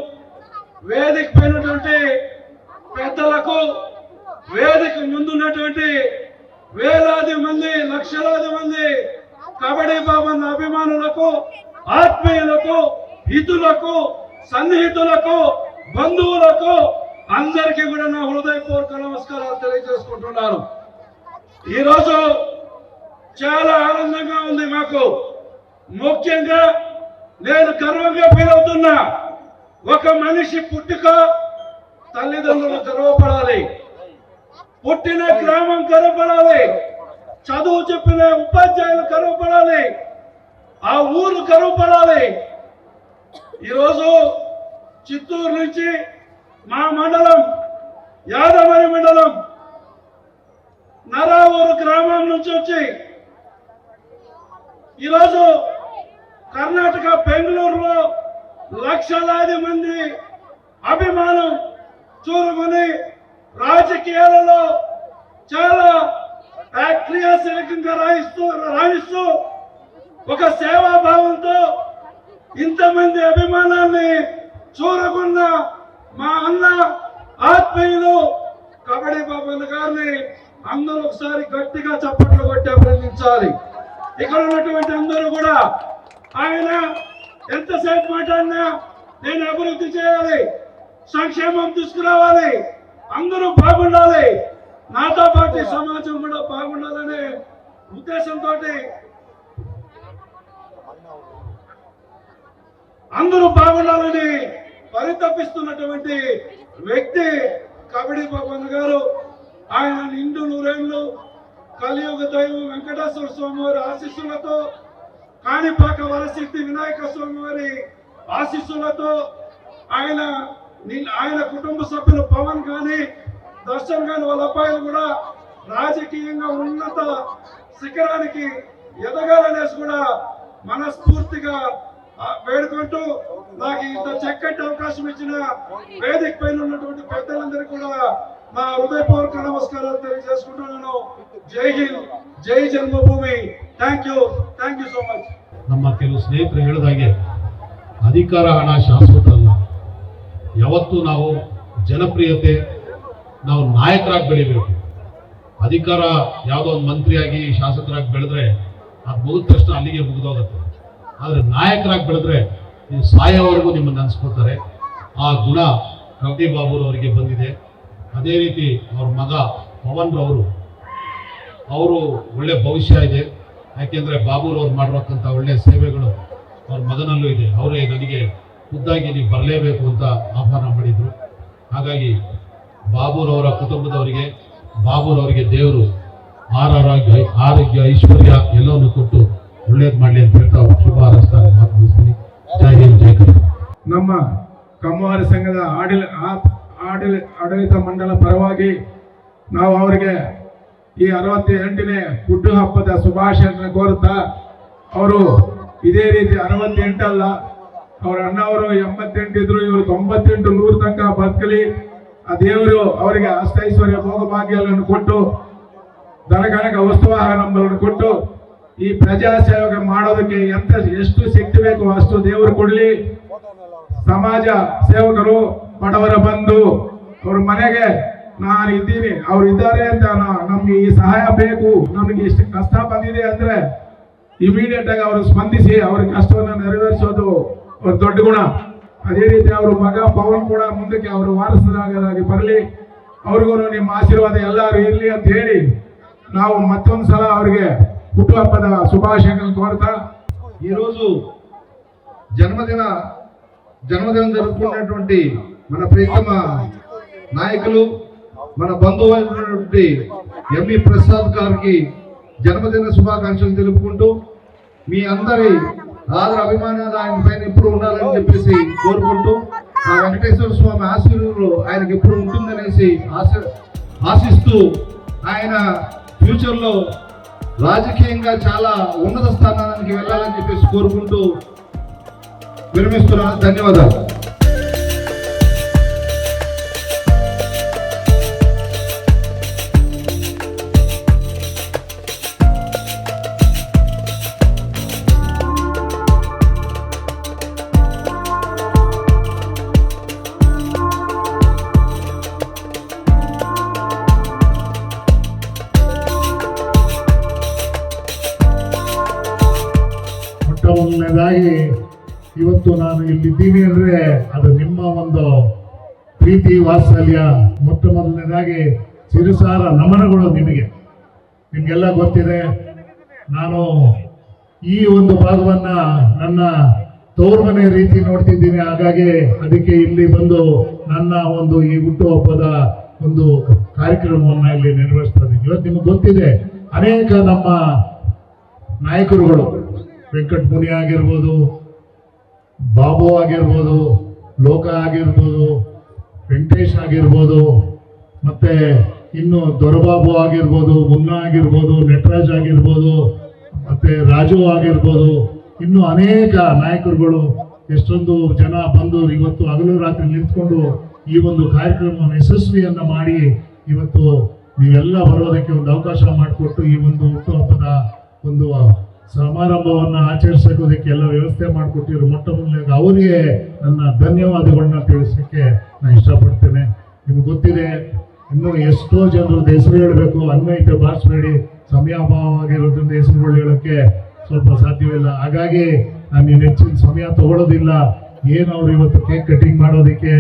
వేదిక పైనటువంటి పెద్దలకు, వేదిక ముందున్నటువంటి వేలాది మంది, లక్షలాది మంది కబడ్డీ బాబన్న అభిమానులకు, ఆత్మీయులకు, హితులకు, సన్నిహితులకు, బంధువులకు అందరికీ కూడా నా హృదయపూర్వక నమస్కారాలు తెలియజేసుకుంటున్నాను. ఈరోజు చాలా ఆనందంగా ఉంది మాకు. ముఖ్యంగా నేను గర్వంగా ఫీల్ అవుతున్నా. ఒక మనిషి పుట్టుక తల్లిదండ్రులు గర్వపడాలి, పుట్టిన గ్రామం గర్వపడాలి, చదువు చెప్పిన ఉపాధ్యాయులు గర్వపడాలి, ఆ ఊరు గర్వపడాలి. ఈరోజు చిత్తూరు నుంచి మా మండలం, యాదమరి మండలం నరావూరు గ్రామం నుంచి వచ్చి ఈరోజు కర్ణాటక బెంగళూరులో లక్షలాది మంది అభిమానం చూరుకొని రాజకీయాలలో చాలా క్రియాశీలకంగా రాణిస్తూ ఒక సేవాభావంతో ఇంతమంది అభిమానాన్ని చూరకున్న మా అన్న ఆత్మీయులు కబడ్డీ బాబన్న గారిని అందరూ ఒకసారి గట్టిగా చప్పట్లు కొట్టి అభినందించాలి. ఇక్కడ ఉన్నటువంటి అందరూ కూడా ఆయన ఎంతసేపు మాట్లాడినా నేను అభివృద్ధి చేయాలి, సంక్షేమం తీసుకురావాలి, అందరూ బాగుండాలి, నాతో పాటు సమాజం కూడా బాగుండాలనే ఉద్దేశంతో అందరూ బాగుండాలని పరితపిస్తున్నటువంటి వ్యక్తి కబడ్డీ బాబన్న గారు. ఆయన నిండు నూరేళ్లు కలియుగ దైవం వెంకటేశ్వర స్వామి వారి ఆశీస్సులతో, కాణిపాక వరసిద్ధి వినాయక స్వామి వారి ఆశీస్సులతో, ఆయన కుటుంబ సభ్యులు పవన్ గాని దర్శన్ గాని వాళ్ళ అబ్బాయిలు కూడా రాజకీయంగా ఉన్నత శిఖరానికి ఎదగాలనేసి కూడా మనస్ఫూర్తిగా వేడుకుంటూ, నాకు ఇంత చక్కటి అవకాశం ఇచ్చిన వేదిక పైన ఉన్నటువంటి పెద్దలందరికీ కూడా నా హృదయపూర్వక నమస్కారాలు తెలియజేసుకుంటున్నాను. జై హింద్, జై జన్మభూమి. Thank you so much. ನಮ್ಮ ಕೆಲವು ಸ್ನೇಹಿತರು ಹೇಳಿದಾಗೆ ಅಧಿಕಾರ ಹಣ ಶಾಶ್ವತ ಅಲ್ಲ. ಯಾವತ್ತೂ ನಾವು ಜನಪ್ರಿಯತೆ, ನಾವು ನಾಯಕರಾಗಿ ಬೆಳಿಬೇಕು. ಅಧಿಕಾರ ಯಾವುದೋ ಒಂದು ಮಂತ್ರಿಯಾಗಿ ಶಾಸಕರಾಗಿ ಬೆಳೆದ್ರೆ ಅದು ಮುಗಿದ ತಕ್ಷಣ ಅಲ್ಲಿಗೆ ಮುಗಿದೋಗುತ್ತೆ. ಆದರೆ ನಾಯಕರಾಗಿ ಬೆಳೆದ್ರೆ ನೀವು ಸಾಯೋವರೆಗೂ ನಿಮ್ಮನ್ನು ನೆನೆಸ್ಕೊಳ್ತಾರೆ. ಆ ಗುಣ ಕಬಡ್ಡಿ ಬಾಬುರವರಿಗೆ ಬಂದಿದೆ. ಅದೇ ರೀತಿ ಅವ್ರ ಮಗ ಪವನ್ ಅವರು ಒಳ್ಳೆ ಭವಿಷ್ಯ ಇದೆ. ಯಾಕೆಂದರೆ ಬಾಬುರವ್ರು ಮಾಡಿರೋಕ್ಕಂಥ ಒಳ್ಳೆಯ ಸೇವೆಗಳು ಅವ್ರ ಮಗನಲ್ಲೂ ಇದೆ. ಅವರೇ ನನಗೆ ಖುದ್ದಾಗಿ ನೀವು ಬರಲೇಬೇಕು ಅಂತ ಆಹ್ವಾನ ಮಾಡಿದರು. ಹಾಗಾಗಿ ಬಾಬುರವರ ಕುಟುಂಬದವರಿಗೆ, ಬಾಬುರವರಿಗೆ ದೇವರು ಆರೋಗ್ಯ ಐಶ್ವರ್ಯ ಎಲ್ಲವನ್ನು ಕೊಟ್ಟು ಒಳ್ಳೇದು ಮಾಡಲಿ ಅಂತ ಹೇಳ್ತಾ ಶುಭ ಹಾರೈಸ್ತಾ ಮಾತು ಮುಗಿಸ್ತೀನಿ. ಜೈ ಹಿಂದ್, ಜೈ ಕರ್ನಾಟಕ. ನಮ್ಮ ಕಮ್ಮವಾರ ಸಂಘದ ಆಡಳಿತ ಮಂಡಲ ಪರವಾಗಿ ನಾವು ಅವರಿಗೆ ಈ 68ನೇ ಹುಟ್ಟುಹಬ್ಬದ ಶುಭಾಶಯಗಳನ್ನು ಕೋರುತ್ತಾ, ಅವರು ಇದೇ ರೀತಿ 68 ಅಲ್ಲ, ಅವರ ಅಣ್ಣವರು 88 ಇದ್ರು, ಇವರು 98 100 ತನಕ ಬದುಕಲಿ. ಆ ದೇವರು ಅವರಿಗೆ ಅಷ್ಟೈಶ್ವರ್ಯ ಭೋಗಭಾಗ್ಯಗಳನ್ನು ಕೊಟ್ಟು, ದನಗಣಕ ವಸ್ತುವಾಹನಗಳನ್ನು ಕೊಟ್ಟು, ಈ ಪ್ರಜಾ ಸೇವೆ ಮಾಡೋದಕ್ಕೆ ಎಷ್ಟು ಶಕ್ತಿ ಬೇಕೋ ಅಷ್ಟು ದೇವರು ಕೊಡಲಿ. ಸಮಾಜ ಸೇವಕರು, ಬಡವರ ಬಂಧು, ಅವ್ರ ಮನೆಗೆ ನಾನು ಇದ್ದೀನಿ, ಅವ್ರು ಇದ್ದಾರೆ ಅಂತ ನಮ್ಗೆ ಈ ಸಹಾಯ ಬೇಕು, ನಮಗೆ ಇಷ್ಟು ಕಷ್ಟ ಬಂದಿದೆ ಅಂದ್ರೆ ಇಮಿಡಿಯೇಟ್ ಆಗಿ ಅವರು ಸ್ಪಂದಿಸಿ ಅವ್ರ ಕಷ್ಟವನ್ನು ನೆರವೇರಿಸೋದು ಅವ್ರ ದೊಡ್ಡ ಗುಣ. ಅದೇ ರೀತಿ ಅವ್ರ ಮಗ ಪವನ್ ಕೂಡ ಮುಂದಕ್ಕೆ ಅವರು ವಾರಸರಾಗಿ ಬರಲಿ. ಅವ್ರಿಗೂ ನಿಮ್ಮ ಆಶೀರ್ವಾದ ಎಲ್ಲರೂ ಇರಲಿ ಅಂತ ಹೇಳಿ ನಾವು ಮತ್ತೊಂದು ಸಲ ಅವರಿಗೆ ಹುಟ್ಟುಹಬ್ಬದ ಶುಭಾಶಯಗಳನ್ನು ಕೋರ್ತಾ, ఈరోజు జన్మదిన జరుపుకున్నటువంటి మన ప్రియతమ నాయకులు, మన బంధువు అయినటువంటి ఎంవి ప్రసాద్ గారికి జన్మదిన శుభాకాంక్షలు తెలుపుకుంటూ, మీ అందరి ఆదర అభిమానాలు ఆయన పైన ఎప్పుడు ఉండాలని చెప్పేసి కోరుకుంటూ, ఆ వెంకటేశ్వర స్వామి ఆశీర్వాదాలు ఆయనకి ఎప్పుడు ఉంటుందనేసి ఆశిస్తూ, ఆయన ఫ్యూచర్లో రాజకీయంగా చాలా ఉన్నత స్థానానికి వెళ్ళాలని చెప్పేసి కోరుకుంటూ విరమిస్తున్నాను. ధన్యవాదాలు. ಮೊದಲನೇದಾಗಿ ಇವತ್ತು ನಾನು ಇಲ್ಲಿದ್ದೀನಿ ಅಂದರೆ ಅದು ನಿಮ್ಮ ಒಂದು ಪ್ರೀತಿ ವಾತ್ಸಲ್ಯ. ಮೊದಲನೇದಾಗಿ ಶಿರಸಾರ ನಮನಗಳು ನಿಮಗೆಲ್ಲ ಗೊತ್ತಿದೆ. ನಾನು ಈ ಒಂದು ಭಾಗವನ್ನು ನನ್ನ ತೋರ್ಮನೆ ರೀತಿ ನೋಡ್ತಿದ್ದೀನಿ. ಹಾಗಾಗಿ ಅದಕ್ಕೆ ಇಲ್ಲಿ ಬಂದು ನನ್ನ ಒಂದು ಈ ಹುಟ್ಟುಹಬ್ಬದ ಒಂದು ಕಾರ್ಯಕ್ರಮವನ್ನು ಇಲ್ಲಿ ನಿರ್ವಹಿಸ್ತಾ ಇದ್ದೀನಿ. ಇವತ್ತು ನಿಮಗೆ ಗೊತ್ತಿದೆ, ಅನೇಕ ನಮ್ಮ ನಾಯಕರುಗಳು, ವೆಂಕಟ ಮುನಿ ಆಗಿರ್ಬೋದು, ಬಾಬು ಆಗಿರ್ಬೋದು, ಲೋಕ ಆಗಿರ್ಬೋದು, ವೆಂಕಟೇಶ್ ಆಗಿರ್ಬೋದು, ಮತ್ತೆ ಇನ್ನು ದೊರಬಾಬು ಆಗಿರ್ಬೋದು, ಮುನ್ನಾ ಆಗಿರ್ಬೋದು, ನಟರಾಜ್ ಆಗಿರ್ಬೋದು, ಮತ್ತೆ ರಾಜು ಆಗಿರ್ಬೋದು, ಇನ್ನು ಅನೇಕ ನಾಯಕರುಗಳು, ಎಷ್ಟೊಂದು ಜನ ಬಂದು ಇವತ್ತು ಹಗಲು ರಾತ್ರಿ ನಿಂತ್ಕೊಂಡು ಈ ಒಂದು ಕಾರ್ಯಕ್ರಮವನ್ನು ಯಶಸ್ವಿಯನ್ನ ಮಾಡಿ ಇವತ್ತು ನೀವೆಲ್ಲ ಬರೋದಕ್ಕೆ ಒಂದು ಅವಕಾಶ ಮಾಡಿಕೊಟ್ಟು ಈ ಒಂದು ಹುಟ್ಟುಹಬ್ಬದ ಒಂದು ಸಮಾರಂಭವನ್ನು ಆಚರಿಸೋದಕ್ಕೆ ಎಲ್ಲ ವ್ಯವಸ್ಥೆ ಮಾಡಿಕೊಟ್ಟಿರೋ ಮೊದಲನೇಗೆ ಅವರಿಗೆ ನನ್ನ ಧನ್ಯವಾದಗಳನ್ನ ತಿಳಿಸೋಕ್ಕೆ ನಾನು ಇಷ್ಟಪಡ್ತೇನೆ. ನಿಮ್ಗೆ ಗೊತ್ತಿದೆ, ಇನ್ನೂ ಎಷ್ಟೋ ಜನರದ್ದು ಹೆಸರು ಹೇಳಬೇಕು, ಅನ್ವಯಿತ ಭಾಷಬೇಡಿ, ಸಮಯಾಭಾವವಾಗಿರೋದ್ರಿಂದ ಹೆಸರುಗಳು ಹೇಳೋಕ್ಕೆ ಸ್ವಲ್ಪ ಸಾಧ್ಯವಿಲ್ಲ. ಹಾಗಾಗಿ ನಾನು ಹೆಚ್ಚಿನ ಸಮಯ ತಗೊಳ್ಳೋದಿಲ್ಲ. ಏನು ಅವರು ಇವತ್ತು ಕೇಕ್ ಕಟಿಂಗ್ ಮಾಡೋದಕ್ಕೆ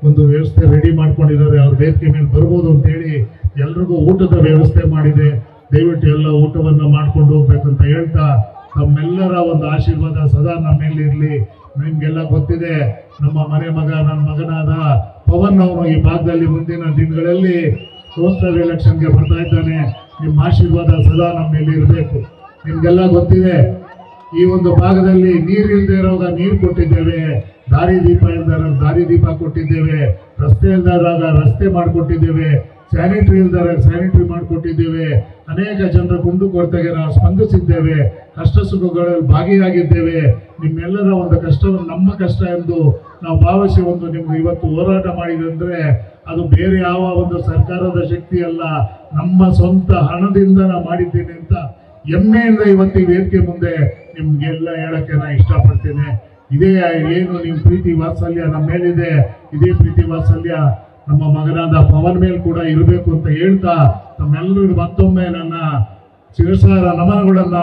ಒಂದು ವ್ಯವಸ್ಥೆ ರೆಡಿ ಮಾಡ್ಕೊಂಡಿದ್ದಾರೆ, ಅವ್ರ ವೇದಿಕೆ ಮೇಲೆ ಬರ್ಬೋದು ಅಂತೇಳಿ ಎಲ್ರಿಗೂ ಊಟದ ವ್ಯವಸ್ಥೆ ಮಾಡಿದೆ. ದಯವಿಟ್ಟು ಎಲ್ಲ ಊಟವನ್ನು ಮಾಡ್ಕೊಂಡು ಹೋಗ್ಬೇಕಂತ ಹೇಳ್ತಾ, ತಮ್ಮೆಲ್ಲರ ಒಂದು ಆಶೀರ್ವಾದ ಸದಾ ನಮ್ಮ ಮೇಲೆ ಇರಲಿ. ನಿಮ್ಗೆಲ್ಲ ಗೊತ್ತಿದೆ, ನಮ್ಮ ಮನೆ ಮಗ, ನನ್ನ ಮಗನಾದ ಪವನ್ ಅವನು ಈ ಭಾಗದಲ್ಲಿ ಮುಂದಿನ ದಿನಗಳಲ್ಲಿ ಲೋಕಸಭೆ ಎಲೆಕ್ಷನ್ಗೆ ಬರ್ತಾ ಇದ್ದಾನೆ. ನಿಮ್ಮ ಆಶೀರ್ವಾದ ಸದಾ ನಮ್ಮ ಮೇಲೆ ಇರಬೇಕು. ನಿಮ್ಗೆಲ್ಲ ಗೊತ್ತಿದೆ, ಈ ಒಂದು ಭಾಗದಲ್ಲಿ ನೀರು ಇಲ್ಲದೆ ಇರೋವಾಗ ನೀರು ಕೊಟ್ಟಿದ್ದೇವೆ, ದಾರಿ ದೀಪ ಇಲ್ದಾಗ ದಾರಿ ದೀಪ ಕೊಟ್ಟಿದ್ದೇವೆ, ರಸ್ತೆ ಇಲ್ದಾಗ ರಸ್ತೆ ಮಾಡಿಕೊಟ್ಟಿದ್ದೇವೆ, ಸ್ಯಾನಿಟರಿ ಇಲ್ದಾಗ ಸ್ಯಾನಿಟರಿ ಮಾಡಿಕೊಟ್ಟಿದ್ದೇವೆ. ಅನೇಕ ಜನರ ಕುಂದು ಕೊರತೆಗೆ ನಾವು ಸ್ಪಂದಿಸಿದ್ದೇವೆ, ಕಷ್ಟ ಸುಖಗಳಲ್ಲಿ ಭಾಗಿಯಾಗಿದ್ದೇವೆ. ನಿಮ್ಮೆಲ್ಲರ ಒಂದು ಕಷ್ಟವನ್ನು ನಮ್ಮ ಕಷ್ಟ ಎಂದು ನಾವು ಭಾವಿಸಿ ಒಂದು ನಿಮ್ಗೆ ಇವತ್ತು ಹೋರಾಟ ಮಾಡಿದಂದ್ರೆ ಅದು ಬೇರೆ ಯಾವ ಒಂದು ಸರ್ಕಾರದ ಶಕ್ತಿ ಅಲ್ಲ, ನಮ್ಮ ಸ್ವಂತ ಹಣದಿಂದ ನಾವು ಮಾಡಿದ್ದೇನೆ ಅಂತ ಹೆಮ್ಮೆಯಿಂದ ಇವತ್ತು ಈ ವೇದಿಕೆ ಮುಂದೆ ನಿಮ್ಗೆಲ್ಲ ಹೇಳಕ್ಕೆ ನಾನು ಇಷ್ಟಪಡ್ತೇನೆ. ಇದೇ ಏನು ನಿಮ್ಮ ಪ್ರೀತಿ ವಾತ್ಸಲ್ಯ ನಮ್ಮ ಮೇಲಿದೆ, ಇದೇ ಪ್ರೀತಿ ವಾತ್ಸಲ್ಯ ನಮ್ಮ ಮಗನಾದ ಪವನ್ ಮೇಲೆ ಕೂಡ ಇರಬೇಕು ಅಂತ ಹೇಳ್ತಾ ತಮ್ಮೆಲ್ಲರಿಗೂ ಮತ್ತೊಮ್ಮೆ ನನ್ನ ಶಿರಸಾರ ನಮನಗಳನ್ನ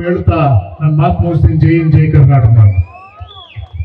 ಹೇಳ್ತಾ ನನ್ನ ಮಾತು ಮುಗಿಸ್ತೀನಿ. ಜೈ ಹಿಂದ್, ಜೈ ಕರ್ನಾಟಕ.